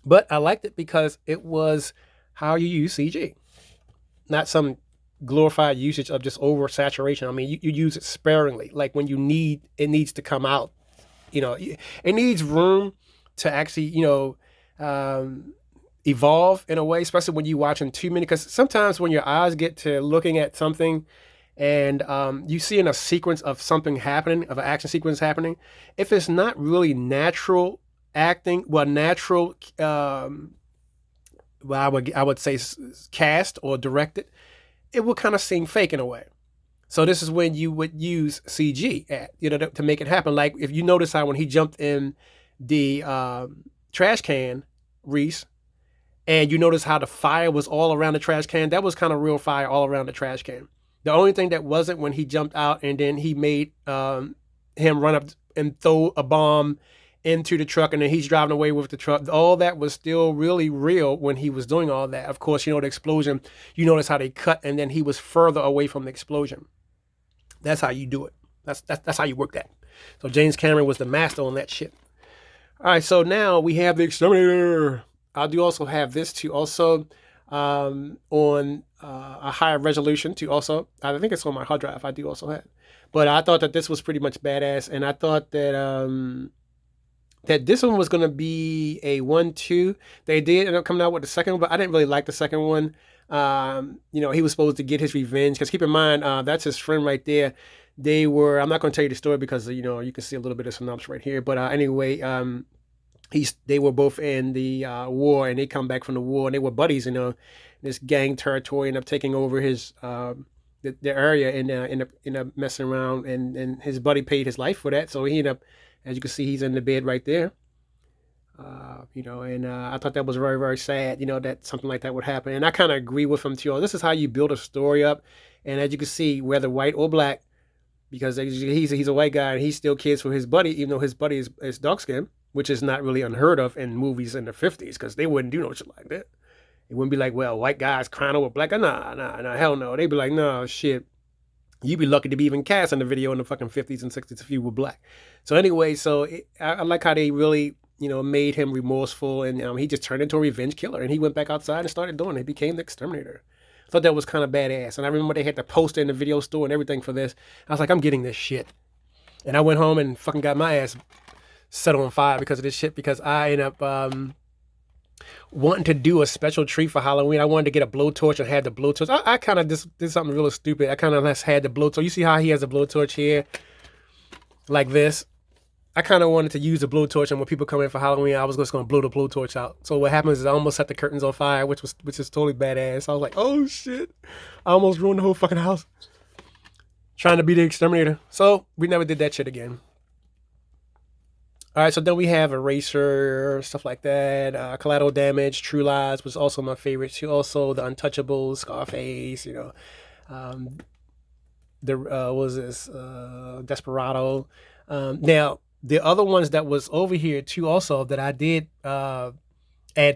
But I liked it because it was how you use CG. Not some glorified usage of just oversaturation. I mean, you use it sparingly. Like when it needs to come out. You know, it needs room to actually, evolve in a way, especially when you're watching too many. Because sometimes when your eyes get to looking at something and you see in a sequence of something happening, of an action sequence happening, if it's not really natural acting, I would say cast or directed, it will kind of seem fake in a way. So this is when you would use CG to make it happen. Like if you notice how when he jumped in the trash can, Reese, and you notice how the fire was all around the trash can, that was kind of real fire all around the trash can. The only thing that wasn't when he jumped out and then he made him run up and throw a bomb into the truck, and then he's driving away with the truck. All that was still really real when he was doing all that. Of course, the explosion, you notice how they cut, and then he was further away from the explosion. That's how you do it. That's how you work that. So James Cameron was the master on that shit. All right, so now we have the Exterminator. I do also have this too, also on a higher resolution too. Also, I think it's on my hard drive. I do also have, but I thought that this was pretty much badass, and I thought that that this one was gonna be a 1-2. They did end up coming out with the second one, but I didn't really like the second one. He was supposed to get his revenge because keep in mind that's his friend right there. I'm not going to tell you the story because you can see a little bit of synopsis right here, but anyway, they were both in the war, and they come back from the war, and they were buddies. This gang territory ended up taking over his the area, and ended up messing around, and his buddy paid his life for that, so he ended up, as you can see, he's in the bed right there. I thought that was very, very sad, that something like that would happen. And I kind of agree with him too. This is how you build a story up. And as you can see, whether white or black, because he's a white guy and he still cares for his buddy, even though his buddy is dark skinned, which is not really unheard of in movies in the 50s, because they wouldn't do no shit like that. It wouldn't be like, well, white guys crying over black guy. Nah, hell no. They'd be like, no, shit. You'd be lucky to be even cast in the video in the fucking 50s and 60s if you were black. So anyway, I like how they really you know, made him remorseful, and he just turned into a revenge killer, and he went back outside and started doing it. He became the exterminator. I thought that was kind of badass, and I remember they had the poster in the video store and everything for this. I was like, I'm getting this shit, and I went home and fucking got my ass set on fire because of this shit, because I ended up wanting to do a special treat for Halloween. I wanted to get a blowtorch and had the blowtorch. I kind of just did something really stupid. I kind of just had the blowtorch. You see how he has a blowtorch here, like this? I kind of wanted to use the blowtorch, and when people come in for Halloween, I was just going to blow the blowtorch out. So what happens is I almost set the curtains on fire, which is totally badass. I was like, oh shit, I almost ruined the whole fucking house trying to be the exterminator. So we never did that shit again. All right, so then we have Eraser, stuff like that. Collateral Damage, True Lies was also my favorite too. Also the Untouchables, Scarface, you know. What was this? Desperado. Now, the other ones that was over here too also that I did add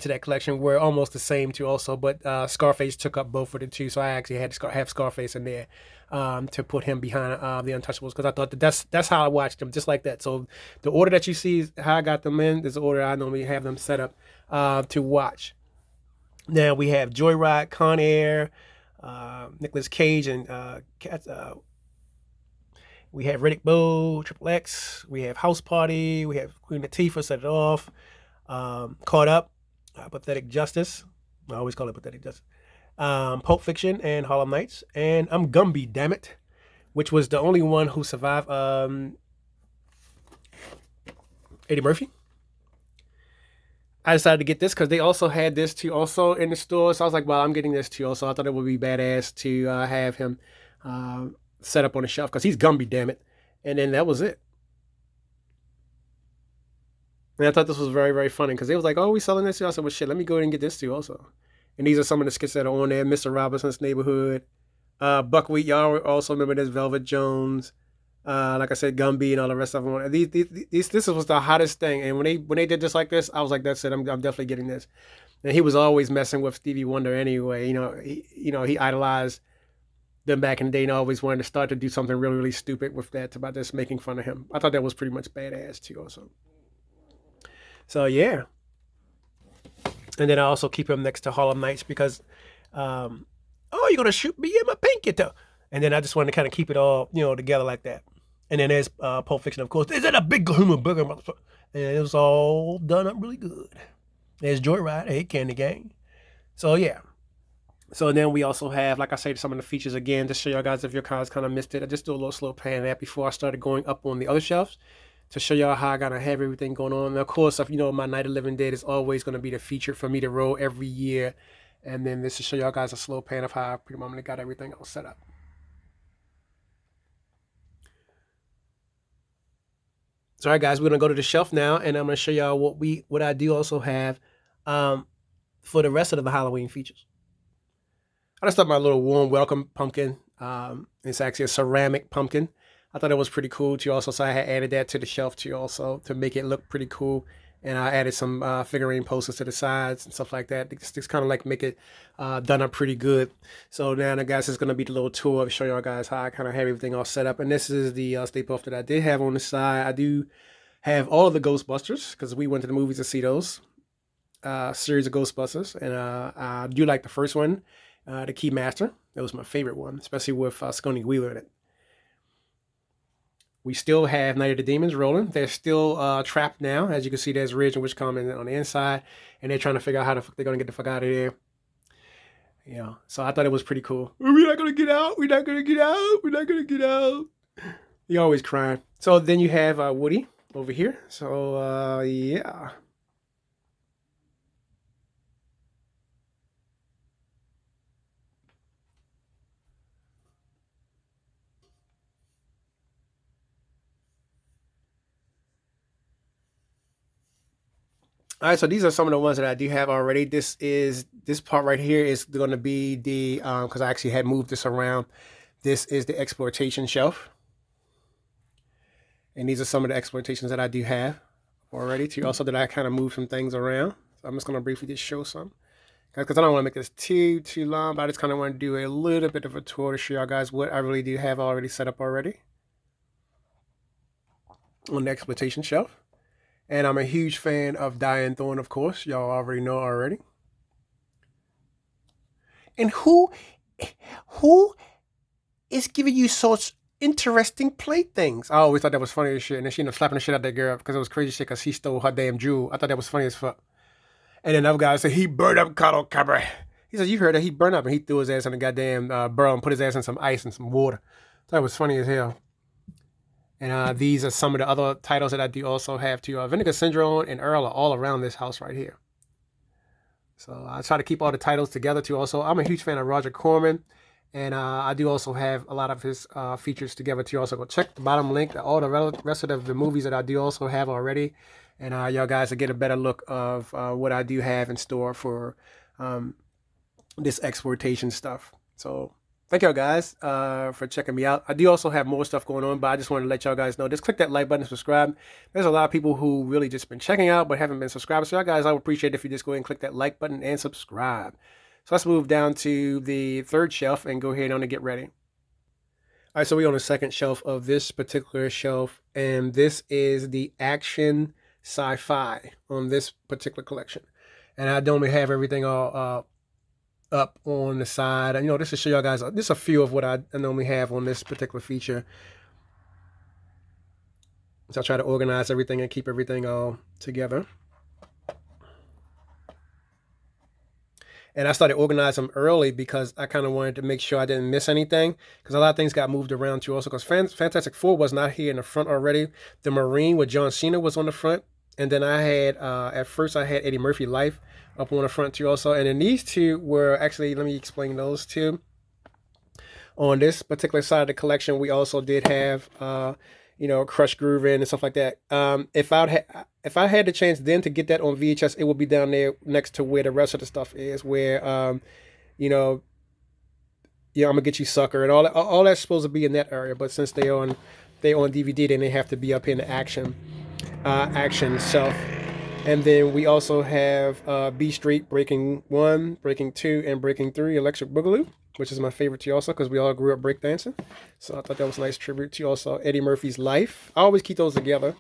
to that collection were almost the same too also, but Scarface took up both of the two, so I actually had to have Scarface in there to put him behind the Untouchables, because I thought that's how I watched them, just like that. So the order that you see is how I got them in is the order I normally have them set up to watch. Now we have Joyride, Con Air, Nicolas Cage, and we have Riddick Bowe, Triple X. We have House Party. We have Queen Latifah, Set It Off. Caught Up, Pathetic Justice. I always call it Pathetic Justice. Pulp Fiction and Harlem Nights. And I'm Gumby, damn it, which was the only one who survived Eddie Murphy. I decided to get this because they also had this too also in the store. So I was like, well, I'm getting this too also. I thought it would be badass to have him set up on the shelf because he's Gumby, damn it. And then that was it. And I thought this was very, very funny because they was like, oh, we selling this too? I said, well, shit, let me go ahead and get this too also. And these are some of the skits that are on there. Mr. Robinson's Neighborhood. Buckwheat, y'all also remember this. Velvet Jones. Like I said, Gumby and all the rest of them. This was the hottest thing. And when they did this like this, I was like, that's it. I'm definitely getting this. And he was always messing with Stevie Wonder anyway. He idolized them back in the day and always wanted to start to do something really, really stupid with that about just making fun of him. I thought that was pretty much badass too also. So yeah. And then I also keep him next to Harlem Nights because, oh, you're going to shoot me in my pinky toe. And then I just wanted to kind of keep it all, together like that. And then there's Pulp Fiction, of course. Is that a big human burger, motherfucker? And it was all done up really good. There's Joyride, hey, Candy Gang. So yeah. So then we also have, like I say, some of the features again to show y'all guys if your cards kind of missed it. I just do a little slow pan of that before I started going up on the other shelves to show y'all how I gotta have everything going on. And of course, if my Night of Living Dead is always going to be the feature for me to roll every year. And then this to show y'all guys a slow pan of how I pretty much got everything all set up. So all right, guys, we're gonna go to the shelf now, and I'm gonna show y'all what I do also have for the rest of the Halloween features. I just thought my little warm welcome pumpkin. It's actually a ceramic pumpkin. I thought it was pretty cool too also, so I had added that to the shelf too also to make it look pretty cool. And I added some figurine posters to the sides and stuff like that. It's kind of like make it done up pretty good. So now, guys, it's going to be the little tour to show y'all guys how I kind of have everything all set up. And this is the Stay Puft that I did have on the side. I do have all of the Ghostbusters because we went to the movies to see those series of Ghostbusters. And I do like the first one, the Keymaster. That was my favorite one, especially with Scony Wheeler in it. We still have Night of the Demons rolling. They're still trapped now. As you can see, there's Ridge and Witch coming on the inside. And they're trying to figure out how the fuck they're going to get the fuck out of there. So I thought it was pretty cool. We're not going to get out. We're not going to get out. We're not going to get out. You're always crying. So then you have Woody over here. So, yeah. All right, so these are some of the ones that I do have already. This part right here is going to be the, because I actually had moved this around. This is the Exploitation shelf. And these are some of the Exploitations that I do have already too. Also that I kind of moved some things around. So I'm just going to briefly just show some. Because I don't want to make this too long, but I just kind of want to do a little bit of a tour to show y'all guys what I really do have already set up already on the Exploitation shelf. And I'm a huge fan of Diane Thorne, of course. Y'all already know already. And who is giving you such interesting playthings? I always thought that was funny as shit. And then she ended up slapping the shit out of that girl because it was crazy shit because she stole her damn jewel. I thought that was funny as fuck. And then another guy said, he burned up Carl Cabra. He said, you heard that he burned up and he threw his ass in the goddamn barrel and put his ass in some ice and some water. That was funny as hell. And these are some of the other titles that I do also have too. Vinegar Syndrome and Earl are all around this house right here. So I try to keep all the titles together too. Also, I'm a huge fan of Roger Corman. And I do also have a lot of his features together too. Also, go check the bottom link. All the rest of the movies that I do also have already. And y'all guys will get a better look of what I do have in store for this exploitation stuff. So thank y'all guys for checking me out. I do also have more stuff going on, but I just wanted to let y'all guys know. Just click that like button and subscribe. There's a lot of people who really just been checking out but haven't been subscribed. So y'all guys, I would appreciate it if you just go ahead and click that like button and subscribe. So let's move down to the third shelf and go ahead on and get ready. All right, so we're on the second shelf of this particular shelf, and this is the action sci-fi on this particular collection. And I normally have everything all up on the side. And, this to show y'all guys just a few of what I normally have on this particular feature. So I try to organize everything and keep everything all together. And I started organizing them early because I kind of wanted to make sure I didn't miss anything, because a lot of things got moved around too also, because Fantastic Four was not here in the front already. The Marine with John Cena was on the front. And then I had, at first I had Eddie Murphy Life up on the front too also. And then these two were actually, let me explain those two. On this particular side of the collection, we also did have, Crush Groove and stuff like that. If I had the chance then to get that on VHS, it would be down there next to where the rest of the stuff is, where, I'm Gonna Get You Sucker and all that's supposed to be in that area. But since they're on DVD, then they have to be up in the action shelf. And then we also have B Street, Breaking 1, Breaking 2, and Breaking 3, Electric Boogaloo, which is my favorite too also, because we all grew up breakdancing. So I thought that was a nice tribute to also Eddie Murphy's Life. I always keep those together.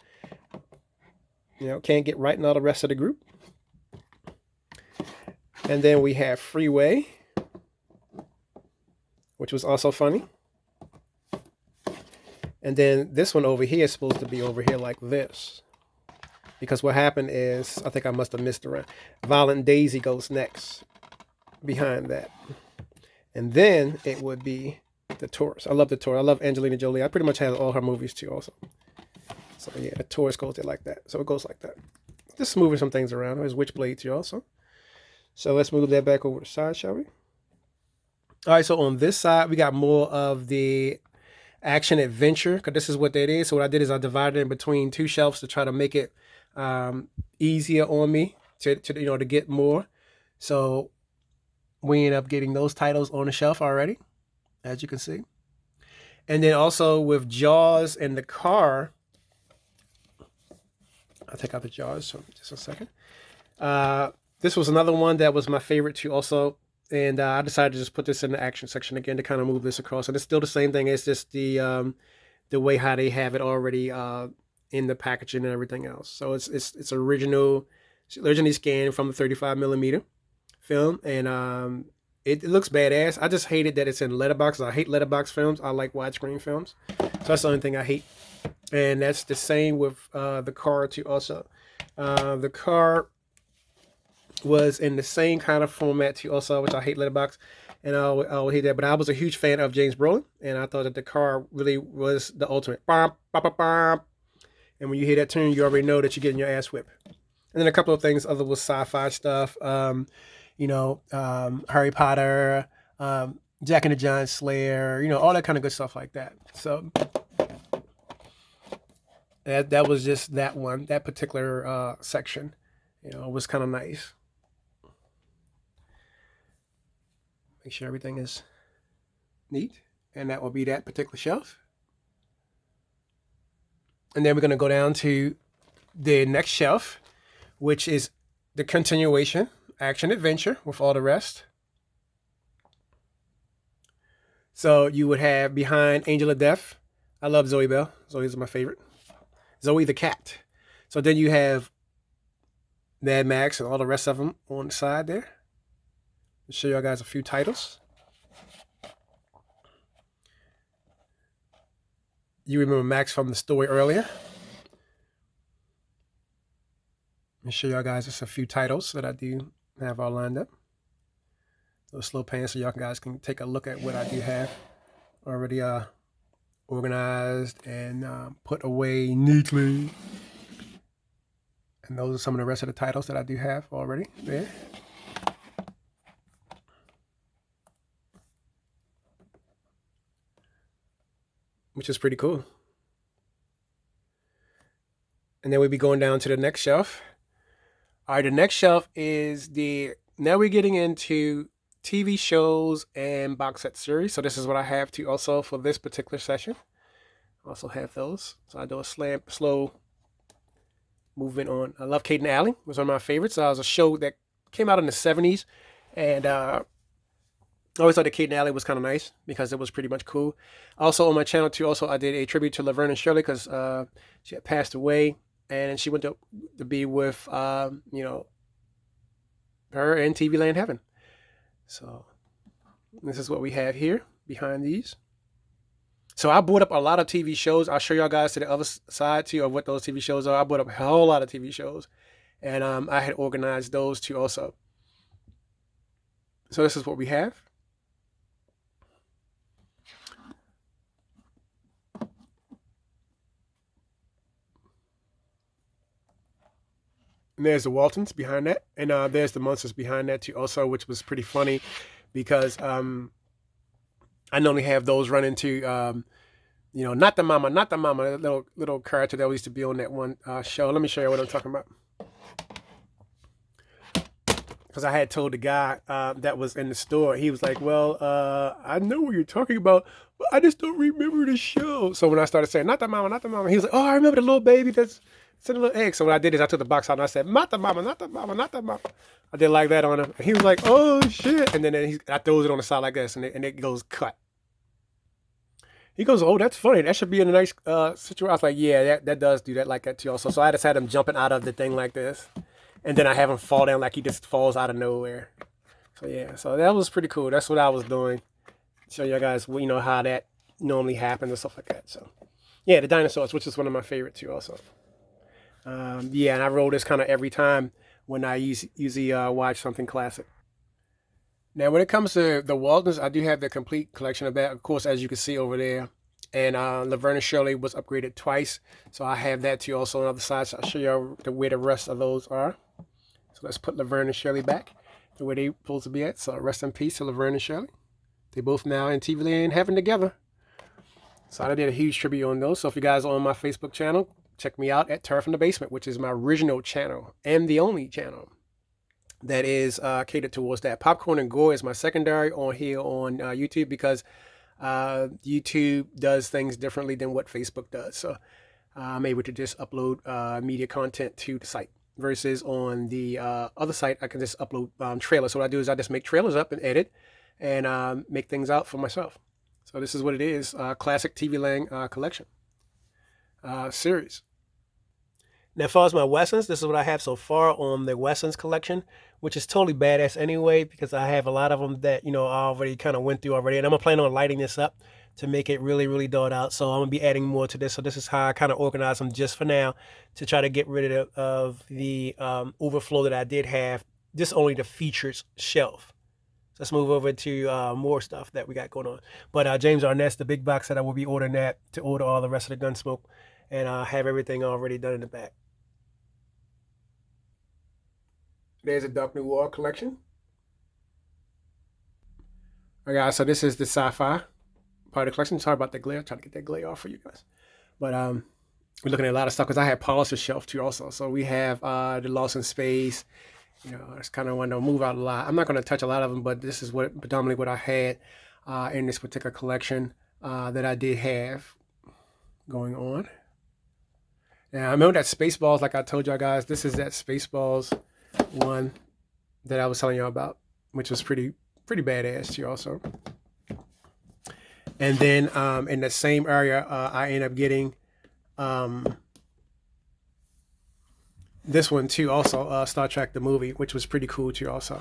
Can't get right in all the rest of the group. And then we have Freeway, which was also funny. And then this one over here is supposed to be over here like this. Because what happened is, I think I must have missed around. Violent Daisy goes next behind that. And then it would be The Tourist. I love The Tourist. I love Angelina Jolie. I pretty much have all her movies too also. So yeah, The Tourist goes there like that. So it goes like that. Just moving some things around. There's Witchblade too also. So let's move that back over to the side, shall we? All right, so on this side, we got more of the action adventure, because this is what that is. So what I did is I divided it in between two shelves to try to make it easier on me to get more. So we end up getting those titles on the shelf already, as you can see. And then also with Jaws and the car, I'll take out the Jaws, so just a second. This was another one that was my favorite too also. And I decided to just put this in the action section again to kind of move this across. And it's still the same thing. It's just the way how they have it already in the packaging and everything else. So it's originally scanned from the 35 millimeter film, and it looks badass. I just hated that it's in letterbox. I hate letterbox films. I like widescreen films. So that's the only thing I hate. And that's the same with the car too also. The car was in the same kind of format too also, which I hate letterbox. And I hate that. But I was a huge fan of James Brolin, and I thought that the car really was the ultimate. Bop, bop, bop, bop. And when you hear that tune, you already know that you're getting your ass whipped. And then a couple of things other was sci-fi stuff. Harry Potter, Jack and the Giant Slayer, all that kind of good stuff like that. So that was just that one, that particular section. It was kind of nice. Make sure everything is neat. And that will be that particular shelf. And then we're going to go down to the next shelf, which is the continuation, action adventure with all the rest. So you would have behind Angel of Death. I love Zoe Bell. Zoe's my favorite. Zoe the cat. So then you have Mad Max and all the rest of them on the side there. I'll show y'all guys a few titles. You remember Max from the story earlier. I'll show y'all guys just a few titles that I do have all lined up. A little slow pan so y'all guys can take a look at what I do have already organized and put away neatly. And those are some of the rest of the titles that I do have already there. Which is pretty cool. And then we'll be going down to the next shelf. All right, the next shelf is now we're getting into TV shows and box set series. So this is what I have to also for this particular session. Also have those. So I do a slow movement on. I love Kate and Allie. It was one of my favorites. It was a show that came out in the 70s. And I always thought that Kate and Allie was kind of nice because it was pretty much cool. Also on my channel too, also I did a tribute to Laverne and Shirley because she had passed away. And she went to be with, you know, her in TV Land Heaven. So this is what we have here behind these. So I brought up a lot of TV shows. I'll show y'all guys to the other side too of what those TV shows are. I brought up a whole lot of TV shows. And I had organized those too also. So this is what we have. And there's the Waltons behind that. And there's the Munsters behind that too also, which was pretty funny because I normally have those run into, you know, not the mama, that little character that used to be on that one show. Let me show you what I'm talking about. Because I had told the guy that was in the store, he was like, well, I know what you're talking about, but I just don't remember the show. So when I started saying, not the mama, he was like, oh, I remember the little baby that's a little egg. So what I did is I took the box out and I said, not the mama. I did like that on him. And he was like, oh, shit. And then I throws it on the side like this, and it goes cut. He goes, oh, that's funny. That should be in a nice situation. I was like, yeah, that does do that like that too also. So I just had him jumping out of the thing like this. And then I have him fall down like he just falls out of nowhere. So yeah, so that was pretty cool. That's what I was doing. Show you guys, you know, how that normally happens and stuff like that. So yeah, the dinosaurs, which is one of my favorite too also. Yeah, and I roll this kind of every time when I usually watch something classic. Now, when it comes to the Waltons, I do have the complete collection of that, of course, as you can see over there. And Laverne and Shirley was upgraded twice, so I have that too also on the other side. So I'll show you where the rest of those are. So let's put Laverne and Shirley back to where they're supposed to be at. So rest in peace to Laverne and Shirley. They both now in TV Land Heaven together. So I did a huge tribute on those. So if you guys are on my Facebook channel, check me out at Turf in the Basement, which is my original channel and the only channel that is catered towards that. Popcorn and Gore is my secondary on here on YouTube because YouTube does things differently than what Facebook does. So I'm able to just upload media content to the site versus on the other site, I can just upload trailers. So what I do is I just make trailers up and edit and make things out for myself. So this is what it is, classic TV Land collection series. Now, as far as my Westerns, this is what I have so far on the Westerns collection, which is totally badass anyway, because I have a lot of them that, you know, I already kind of went through already. And I'm going to plan on lighting this up to make it really, really dulled out. So I'm going to be adding more to this. So this is how I kind of organize them just for now to try to get rid of the overflow that I did have, just only the features shelf. So let's move over to more stuff that we got going on. But James Arnett's the big box that I will be ordering that to order all the rest of the Gunsmoke and have everything already done in the back. There's a Dark Noir collection. All right, guys, so this is the sci-fi part of the collection. Sorry about the glare. Trying to get that glare off for you guys. But we're looking at a lot of stuff because I have Polisher's shelf too also. So we have the Lost in Space. You know, it's kind of one to move out a lot. I'm not going to touch a lot of them, but this is predominantly what I had in this particular collection that I did have going on. Now, I remember that Spaceballs, like I told y'all guys, this is that Spaceballs one that I was telling y'all about, which was pretty badass too also. And then in the same area, I end up getting this one too, also Star Trek the movie, which was pretty cool too also.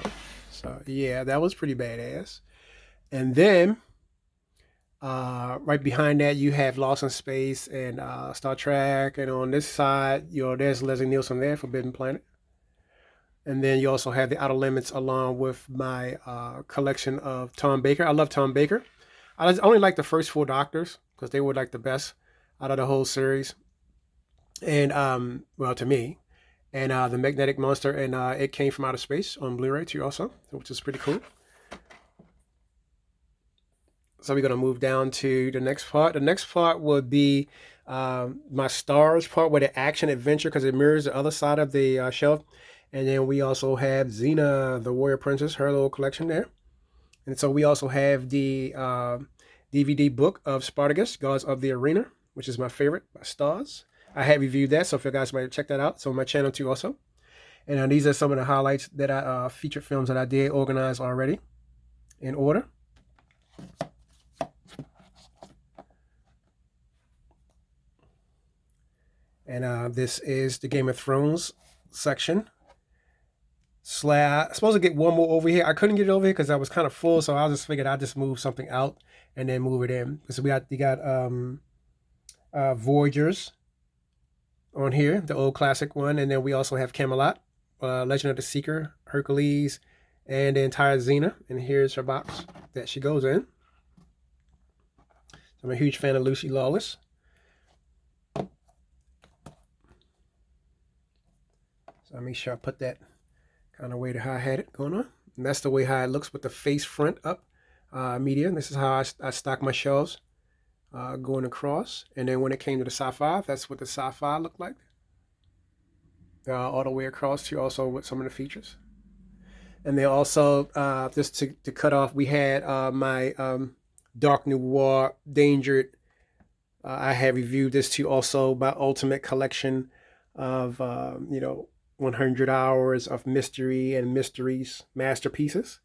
So yeah, that was pretty badass. And then right behind that you have Lost in Space and Star Trek, and on this side, there's Leslie Nielsen there, Forbidden Planet. And then you also have the Outer Limits along with my collection of Tom Baker. I love Tom Baker. I only like the first 4 Doctors because they were like the best out of the whole series. And well, to me. And the Magnetic Monster, and It Came from Outer Space on Blu-ray too also, which is pretty cool. So we're going to move down to the next part. The next part would be my Stars part with the action adventure, because it mirrors the other side of the shelf. And then we also have Xena, the Warrior Princess, her little collection there. And so we also have the DVD book of Spartacus, Gods of the Arena, which is my favorite, by Stars. I have reviewed that, so if you guys might check that out. It's on my channel too also. And these are some of the highlights that I featured films that I did organize already in order. And this is the Game of Thrones section. I'm supposed to get one more over here. I couldn't get it over here because I was kind of full, so I just figured I'd just move something out and then move it in. So you got Voyagers on here, the old classic one, and then we also have Camelot, Legend of the Seeker, Hercules, and the entire Xena. And here's her box that she goes in. So I'm a huge fan of Lucy Lawless. So I make sure I put that kind of way to how I had it going on. And that's the way how it looks with the face front up media. This is how I stock my shelves going across. And then when it came to the sci-fi, that's what the sci-fi looked like. All the way across to also with some of the features. And then also, just to cut off, we had my Dark Noir Dangered. I have reviewed this too also, my ultimate collection of, 100 hours of mystery and mysteries masterpieces.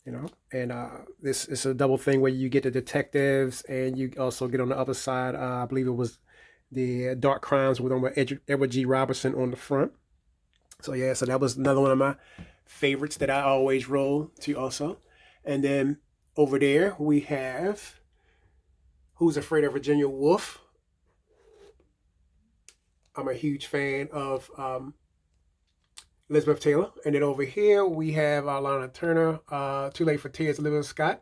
And this is a double thing where you get the detectives and you also get on the other side, I believe it was the Dark Crimes with Edward G. Robinson on the front. So yeah, so that was another one of my favorites that I always roll to also. And then over there we have Who's Afraid of Virginia Woolf. I'm a huge fan of Elizabeth Taylor. And then over here we have Lana Turner, Too Late for Tears, Elizabeth Scott.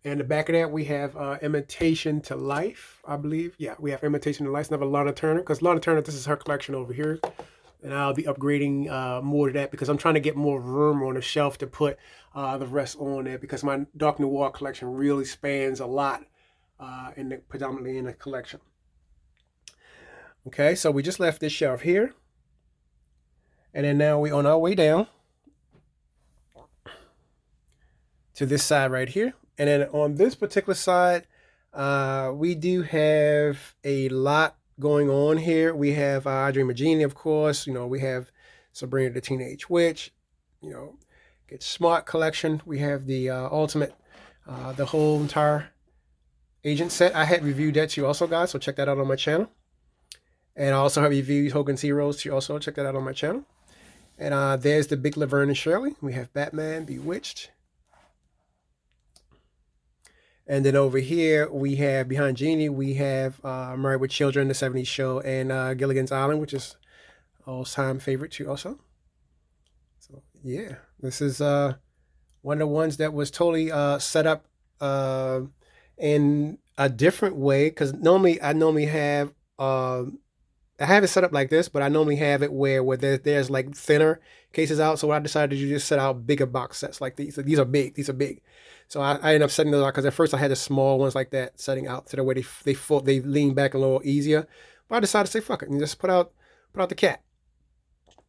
And the back of that we have Imitation to Life, I believe. Yeah, we have Imitation to Life, another Lana Turner, because Lana Turner, this is her collection over here. And I'll be upgrading more to that because I'm trying to get more room on the shelf to put the rest on there, because my Dark Noir collection really spans a lot predominantly in the collection. Okay, so we just left this shelf here. And then now we're on our way down to this side right here. And then on this particular side, we do have a lot going on here. We have I Dream of Jeannie, of course. We have Sabrina the Teenage Witch. Get Smart collection. We have the Ultimate, the whole entire Agent set. I had reviewed that too also, guys, so check that out on my channel. And I also have reviewed Hogan's Heroes too also. Check that out on my channel. And there's the Big Laverne and Shirley. We have Batman, Bewitched. And then over here, we have behind Jeannie, we have Married with Children, The 70s Show, and Gilligan's Island, which is all-time favorite too also. So yeah, this is one of the ones that was totally set up in a different way, because I normally have I have it set up like this, but I normally have it where there's like thinner cases out. So what I decided to do, just set out bigger box sets like these. So these are big. So I ended up setting those out because at first I had the small ones like that setting out to the way they lean back a little easier. But I decided to say fuck it and just put out the cat.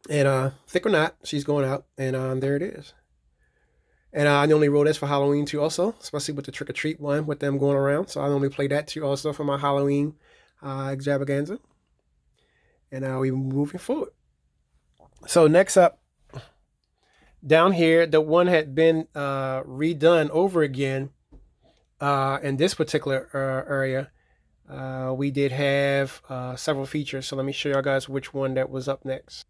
And thick or not, she's going out, and there it is. And I normally roll this for Halloween too also, especially with the trick or treat one with them going around. So I normally play that too also for my Halloween extravaganza. And now we're moving forward. So next up, down here, the one had been redone over again in this particular area. we did have several features. So let me show y'all guys which one that was up next.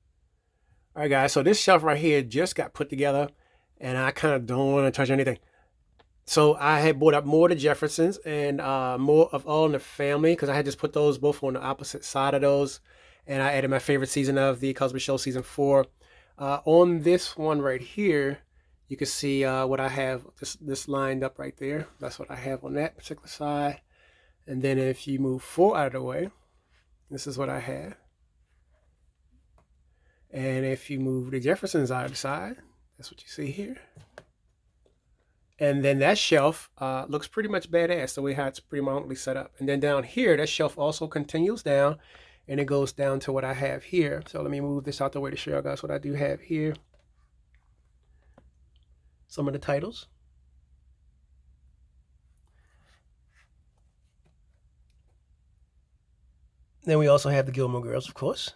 All right, guys. So this shelf right here just got put together, and I kind of don't want to touch anything. So I had bought up more of the Jeffersons and more of All in the Family because I had just put those both on the opposite side of those. And I added my favorite season of the Cosby Show, season 4. On this one right here, you can see what I have this lined up right there. That's what I have on that particular side. And then if you move 4 out of the way, this is what I have. And if you move the Jeffersons out of the side, that's what you see here. And then that shelf looks pretty much badass the way how it's pretty mountably set up. And then down here, that shelf also continues down and it goes down to what I have here. So let me move this out the way to show you guys what I do have here. Some of the titles. Then we also have the Gilmore Girls, of course.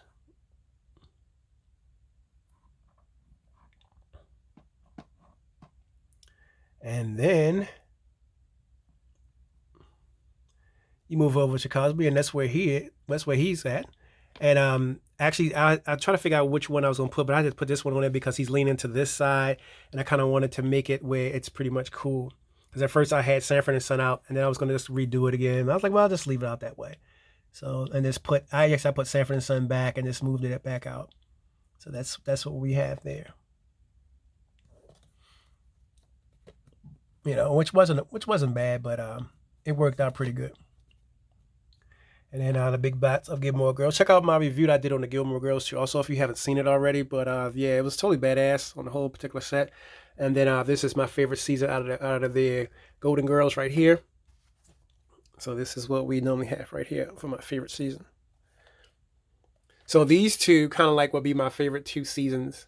And then you move over to Cosby, and that's where he's at. And actually, I try to figure out which one I was gonna put, but I just put this one on there because he's leaning to this side, and I kind of wanted to make it where it's pretty much cool. Because at first I had Sanford and Son out, and then I was gonna just redo it again. And I was like, well, I'll just leave it out that way. So and just I put Sanford and Son back and just moved it back out. So that's what we have there. You know, which wasn't bad, but it worked out pretty good. And then the big bats of Gilmore Girls. Check out my review that I did on the Gilmore Girls too. Also, if you haven't seen it already, but yeah, it was totally badass on the whole particular set. And then this is my favorite season out of the Golden Girls right here. So this is what we normally have right here for my favorite season. So these two kind of like will be my favorite 2 seasons.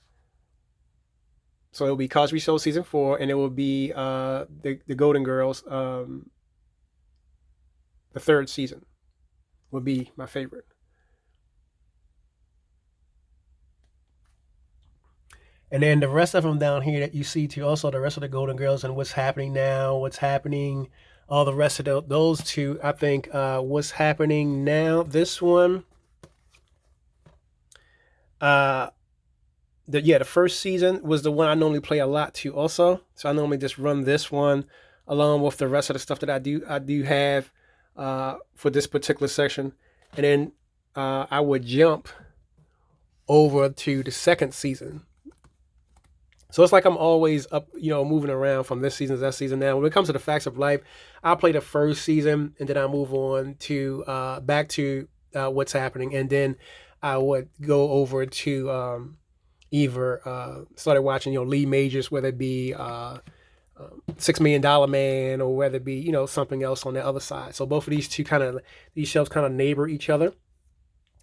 So it will be Cosby Show season 4, and it will be the Golden Girls, the 3rd season would be my favorite. And then the rest of them down here that you see too, also the rest of the Golden Girls and what's happening now, what's happening, all the rest of those two, I think what's happening now, this one, the first season was the one I normally play a lot too also. So I normally just run this one along with the rest of the stuff that I do have for this particular section. And then I would jump over to the 2nd season. So it's like I'm always up, moving around from this season to that season. Now, when it comes to the Facts of Life, I'll play the first season and then I move on to back to what's happening. And then I would go over to either started watching, Lee Majors, whether it be $6 Million Man or whether it be, something else on the other side. So both of these shows kind of neighbor each other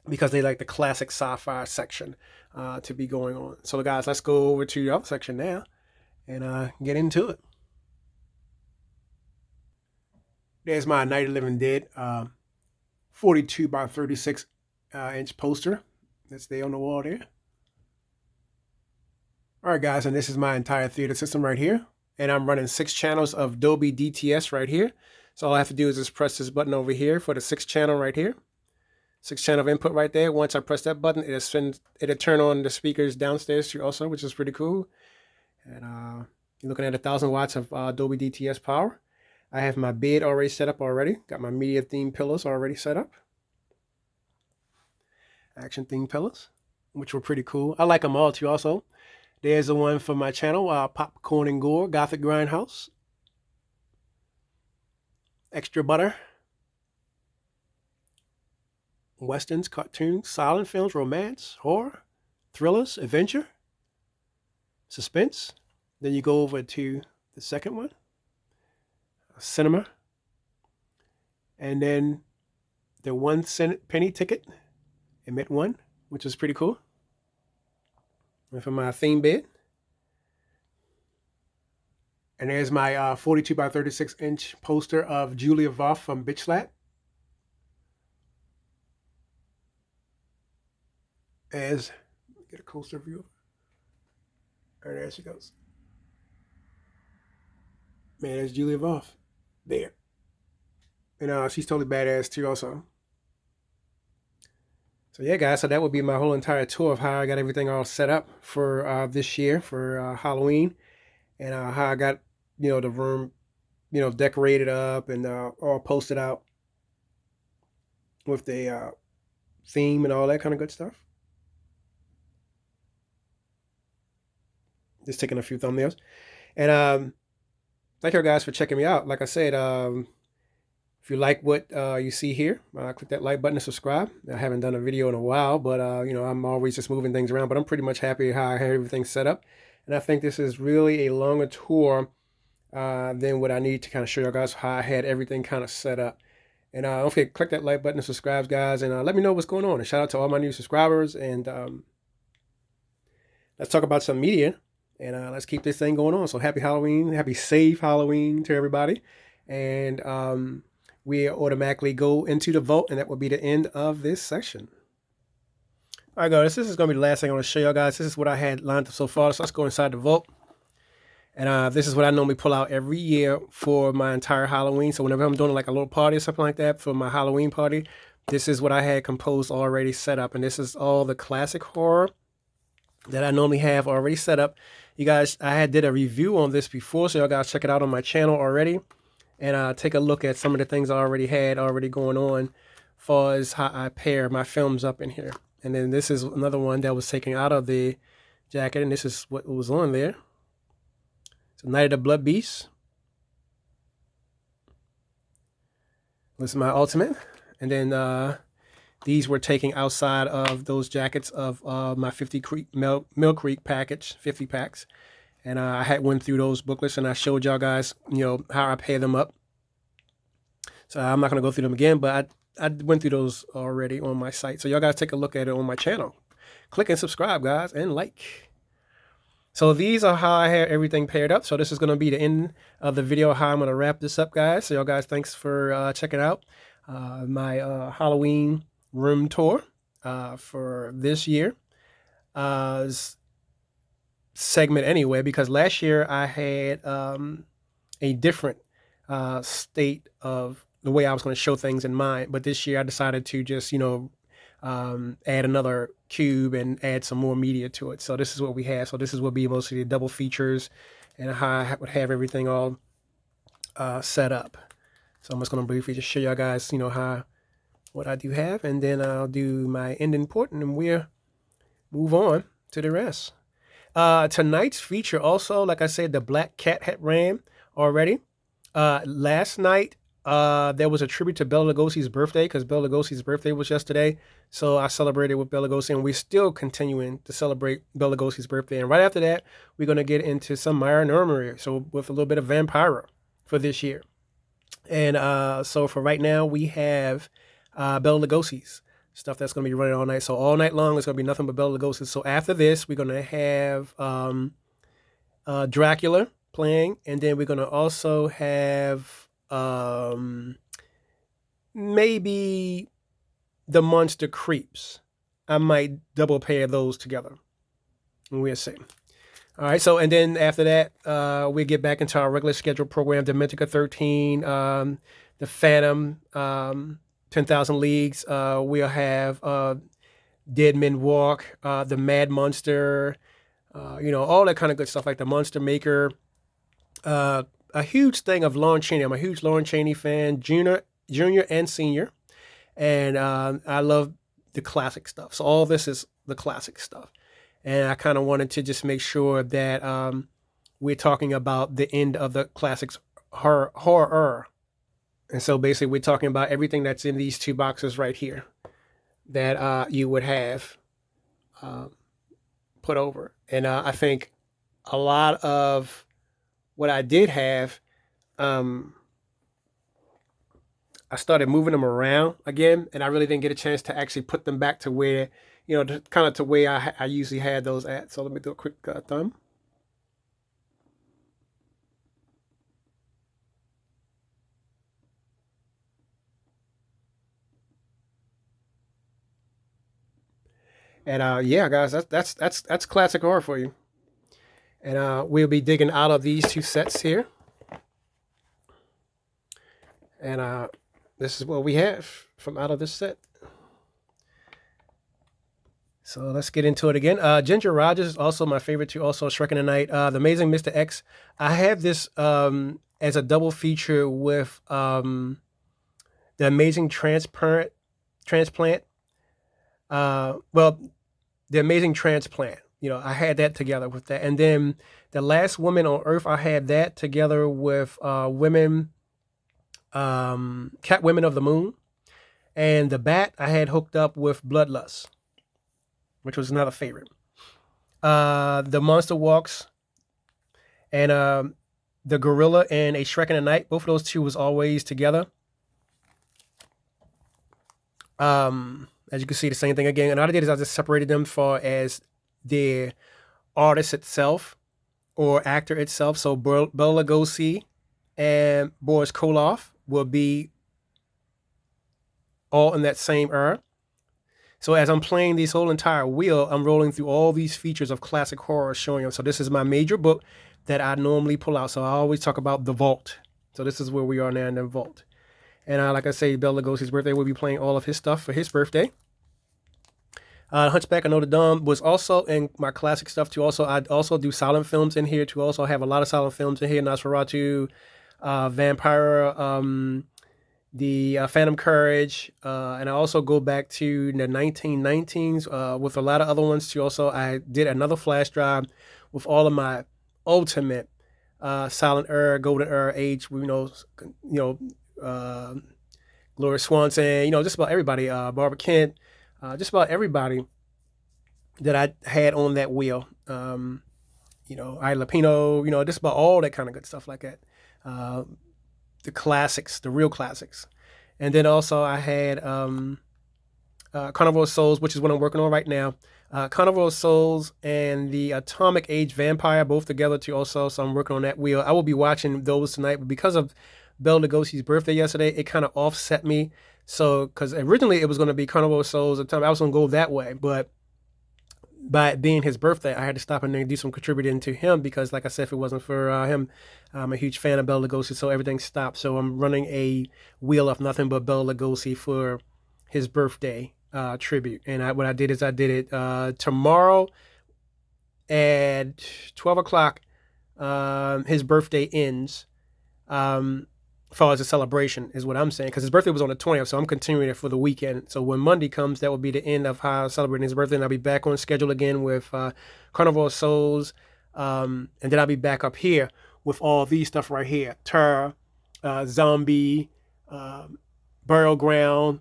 because they like the classic sci-fi section to be going on. So guys, let's go over to the other section now and get into it. There's my Night of the Living Dead 42 by 36 inch poster that's there on the wall there. All right, guys, and this is my entire theater system right here. And I'm running 6 channels of Dolby DTS right here. So all I have to do is just press this button over here for the 6th channel right here. 6 channel input right there. Once I press that button, it'll turn on the speakers downstairs too also, which is pretty cool. And you're looking at 1,000 watts of Dolby DTS power. I have my bed already set up already. Got my media theme pillows already set up. Action theme pillows, which were pretty cool. I like them all too also. There's the one for my channel, Popcorn and Gore, Gothic Grindhouse. Extra Butter. Westerns, cartoons, silent films, romance, horror, thrillers, adventure, suspense. Then you go over to the second one, cinema. And then the 1 cent penny ticket, emit 1, which is pretty cool. And for my theme bed. And there's my 42 by 36 inch poster of Julia Voth from Bitch Slap. As get a closer view. And there she goes. Man, there's Julia Voth. There. And she's totally badass too also. So yeah, guys, so that would be my whole entire tour of how I got everything all set up for this year for Halloween, and how I got, the room, decorated up and all posted out with the theme and all that kind of good stuff. Just taking a few thumbnails. And thank you guys for checking me out. Like I said, if you like what you see here, click that like button and subscribe. I haven't done a video in a while, but I'm always just moving things around. But I'm pretty much happy how I have everything set up. And I think this is really a longer tour than what I need to kind of show you guys how I had everything kind of set up. And don't forget, click that like button and subscribe, guys. And let me know what's going on. And shout out to all my new subscribers. And let's talk about some media. And let's keep this thing going on. So happy Halloween. Happy safe Halloween to everybody. And we automatically go into the vault. And that will be the end of this section. All right, guys. This is going to be the last thing I want to show y'all guys. This is what I had lined up so far. So let's go inside the vault. And this is what I normally pull out every year for my entire Halloween. So whenever I'm doing like a little party or something like that for my Halloween party, this is what I had composed already set up. And this is all the classic horror that I normally have already set up. You guys, I did a review on this before, so y'all guys check it out on my channel already. And take a look at some of the things I already had going on as far as how I pair my films up in here. And then this is another one that was taken out of the jacket, and this is what was on there. So Night of the Blood Beast. This is my ultimate. And then these were taken outside of those jackets of my 50 Creek Mill Creek package, 50 packs. And I had went through those booklets and I showed y'all guys, how I pair them up. So I'm not going to go through them again, but I went through those already on my site. So y'all guys take a look at it on my channel. Click and subscribe, guys, and like. So these are how I have everything paired up. So this is going to be the end of the video, how I'm going to wrap this up, guys. So y'all guys, thanks for checking out my Halloween room tour for this year segment anyway, because last year I had a different state of the way I was going to show things in mind. But this year I decided to just, add another cube and add some more media to it. So this is what we have. So this is what be mostly the double features and how I would have everything all set up. So I'm just going to briefly just show y'all guys, what I do have, and then I'll do my ending port, and then we'll move on to the rest. Tonight's feature also, like I said, the Black Cat had ran already. Last night, there was a tribute to Bela Lugosi's birthday, because Bela Lugosi's birthday was yesterday. So I celebrated with Bela Lugosi, and we're still continuing to celebrate Bela Lugosi's birthday. And right after that, we're going to get into some Maya Nurmuri, so with a little bit of Vampira for this year. And so for right now, we have Bela Lugosi's stuff that's going to be running all night. So all night long, it's going to be nothing but Bela Lugosi. So after this, we're going to have Dracula playing, and then we're going to also have maybe the Monster Creeps. I might double pair those together. We'll see. All right, so and then after that, we get back into our regular scheduled program, Dementica 13, the Phantom, 10,000 Leagues. We'll have Dead Men Walk, the Mad Monster, all that kind of good stuff, like the Monster Maker. A huge thing of Lon Chaney. I'm a huge Lon Chaney fan, junior and senior. And I love the classic stuff. So all this is the classic stuff. And I kind of wanted to just make sure that we're talking about the end of the classics horror. And so basically we're talking about everything that's in these two boxes right here that you would have put over. And I think a lot of what I did have, I started moving them around again, and I really didn't get a chance to actually put them back to where, kind of to where I usually had those at. So let me do a quick thumb. And yeah, guys, that's classic horror for you. And we'll be digging out of these two sets here. And this is what we have from out of this set. So let's get into it again. Ginger Rogers is also my favorite too. Also Shrek in the Night. The Amazing Mr. X. I have this as a double feature with the Amazing Transplant. Well, the Amazing Transplant. You know, I had that together with that, and then the Last Woman on Earth. I had that together with Women, Cat Women of the Moon, and the Bat. I had hooked up with Bloodlust, which was another favorite. The Monster Walks and the Gorilla and A Shrek in the Night. Both of those two was always together. As you can see, the same thing again. And all I did is I just separated them for as the artist itself or actor itself. So Bela Lugosi and Boris Karloff will be all in that same era. So as I'm playing this whole entire wheel, I'm rolling through all these features of classic horror showing them. So this is my major book that I normally pull out. So I always talk about the vault. So this is where we are now in the vault. And like I say, Bela Lugosi's birthday, we'll be playing all of his stuff for his birthday. Hunchback of Notre Dame was also in my classic stuff too. Also, I also do silent films in here too. Also have a lot of silent films in here. Nosferatu, Vampire, the Phantom Courage, and I also go back to the 1919s with a lot of other ones too. Also, I did another flash drive with all of my ultimate silent era, golden era age. Gloria Swanson, just about everybody, Barbara Kent, just about everybody that I had on that wheel. Ida Lupino, just about all that kind of good stuff like that. The classics, the real classics. And then also I had Carnival of Souls, which is what I'm working on right now. Carnival of Souls and the Atomic Age Vampire, both together too also. So I'm working on that wheel. I will be watching those tonight, but because of Bela Lugosi's birthday yesterday, it kind of offset me. So, because originally it was going to be Carnival of Souls, I was going to go that way, but by it being his birthday, I had to stop and do some contributing to him because, like I said, if it wasn't for him, I'm a huge fan of Bela Lugosi, so everything stopped. So I'm running a wheel of nothing but Bela Lugosi for his birthday tribute. And what I did is I did it tomorrow at 12 o'clock. His birthday ends. As far as a celebration is what I'm saying, because his birthday was on the 20th, so I'm continuing it for the weekend. So when Monday comes, that will be the end of how I'm celebrating his birthday, and I'll be back on schedule again with Carnival of Souls, and then I'll be back up here with all these stuff right here: Terror, Zombie, Burial Ground,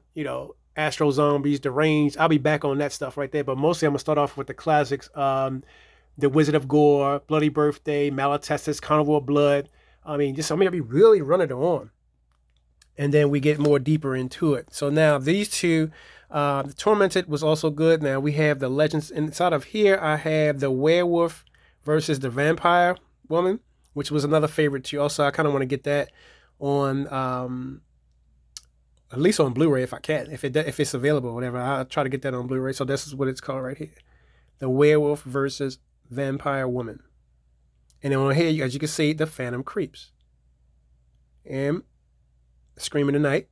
Astro Zombies, Deranged. I'll be back on that stuff right there, but mostly I'm gonna start off with the classics: The Wizard of Gore, Bloody Birthday, Malatestis, Carnival of Blood. I'll be really running it on. And then we get more deeper into it. So now these two, the Tormented was also good. Now we have the Legends. Inside of here, I have the Werewolf versus the Vampire Woman, which was another favorite too. Also, I kind of want to get that on, at least on Blu-ray if I can. If it's available, whatever. I'll try to get that on Blu-ray. So this is what it's called right here. The Werewolf versus Vampire Woman. And then on here, as you can see, the Phantom Creeps. And Scream in the Night.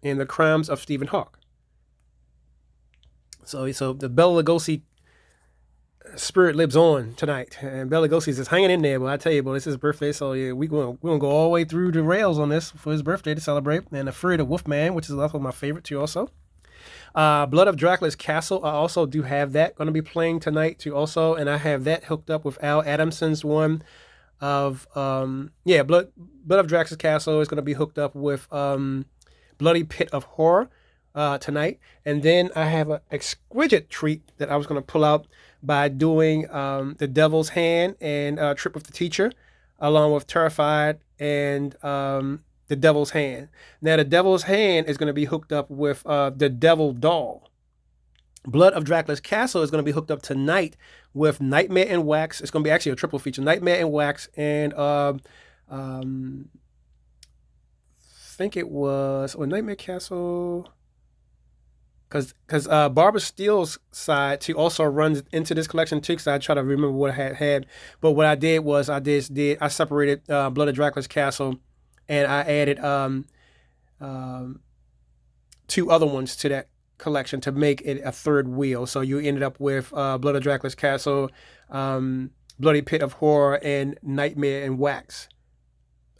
And the Crimes of Stephen Hawking. So the Bela Lugosi spirit lives on tonight. And Bela Lugosi is just hanging in there. But I tell you, it's his birthday. So yeah, we're going to go all the way through the rails on this for his birthday to celebrate. And The Fury of the Wolfman, which is also my favorite too also. Blood of Dracula's Castle, I also do have that going to be playing tonight too also, and I have that hooked up with Al Adamson's one of Blood of Dracula's Castle is going to be hooked up with Bloody Pit of Horror tonight, and then I have an exquisite treat that I was going to pull out by doing The Devil's Hand and Trip with the Teacher, along with Terrified and The Devil's Hand. Now, The Devil's Hand is going to be hooked up with The Devil Doll. Blood of Dracula's Castle is going to be hooked up tonight with Nightmare in Wax. It's going to be actually a triple feature. Nightmare in Wax and I think it was Nightmare Castle. Because Barbara Steele's side too also runs into this collection too, because I try to remember what I had. But what I did was I separated Blood of Dracula's Castle, and I added two other ones to that collection to make it a third wheel. So you ended up with Blood of Dracula's Castle, Bloody Pit of Horror, and Nightmare in Wax.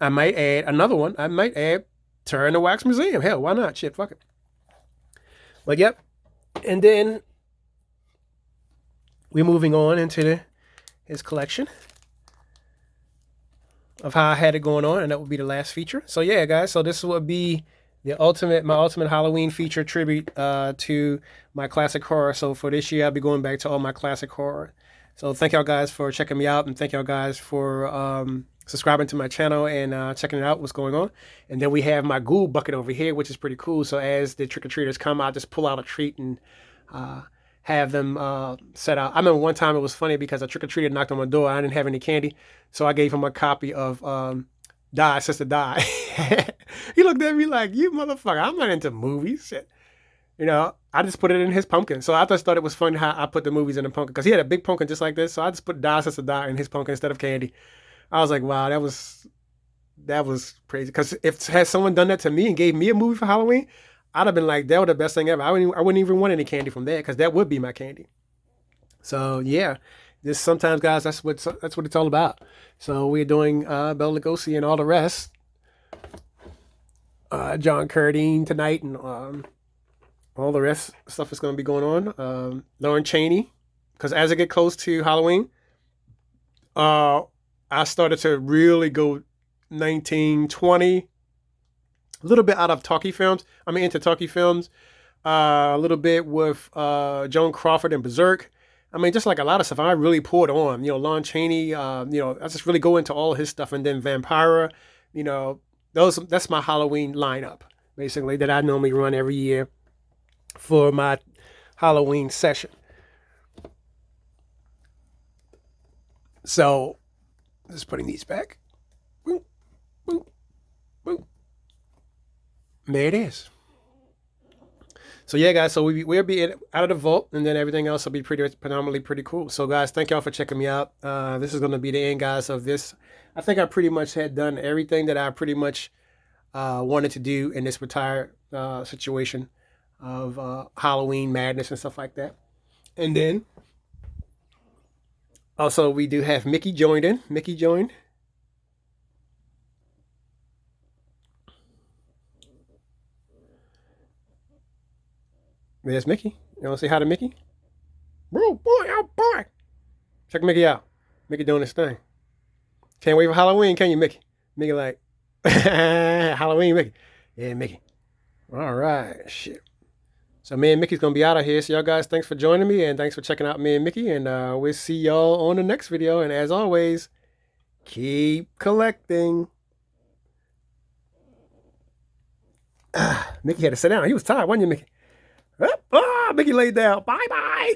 I might add another one. I might add Terror in the Wax Museum. Hell, why not? Shit, fuck it. But yep. And then we're moving on into his collection of how I had it going on, and that would be the last feature. So yeah, guys, so this would be my ultimate Halloween feature tribute to my classic horror. So for this year, I'll be going back to all my classic horror. So thank y'all guys for checking me out, and thank y'all guys for subscribing to my channel and checking it out, what's going on. And then we have my ghoul bucket over here, which is pretty cool. So as the trick-or-treaters come, I'll just pull out a treat and have them set out. I remember one time it was funny because a trick-or-treater knocked on my door. I didn't have any candy, so I gave him a copy of Die, Sister Die. He looked at me like, you motherfucker, I'm not into movies. You know, I just put it in his pumpkin. So I just thought it was funny how I put the movies in the pumpkin, because he had a big pumpkin just like this. So I just put Die, Sister Die in his pumpkin instead of candy. I was like, wow, that was crazy. Because if had someone done that to me and gave me a movie for Halloween, I'd have been like, that was the best thing ever. I wouldn't even want any candy from there, because that would be my candy. So yeah, this sometimes, guys, that's what it's all about. So we're doing Bela Lugosi and all the rest. John Carradine tonight, and all the rest stuff is going to be going on. Lauren Chaney, because as I get close to Halloween, I started to really go 1920, a little bit out of talkie films. I'm into talkie films, a little bit with Joan Crawford and Berserk. I mean, just like a lot of stuff, I really poured on, Lon Chaney, I just really go into all his stuff. And then Vampira, that's my Halloween lineup, basically, that I normally run every year for my Halloween session. So, just putting these back. Boop, boop, boop. There it is. So yeah, guys, so we'll be out of the vault, and then everything else will be predominantly pretty cool. So guys, thank y'all for checking me out. This is going to be the end, guys, of this. I think I pretty much had done everything that I pretty much wanted to do in this retired situation of Halloween madness and stuff like that. And then also we do have Mickey joined in. Mickey joined. There's Mickey. You want to say hi to Mickey? Bro, boy, oh boy. Check Mickey out. Mickey doing his thing. Can't wait for Halloween, can you, Mickey? Mickey like, Halloween, Mickey. Yeah, Mickey. All right, shit. So me and Mickey's going to be out of here. So y'all guys, thanks for joining me, and thanks for checking out me and Mickey. And we'll see y'all on the next video. And as always, keep collecting. Mickey had to sit down. He was tired, wasn't you, Mickey? Mickey laid down. Bye-bye.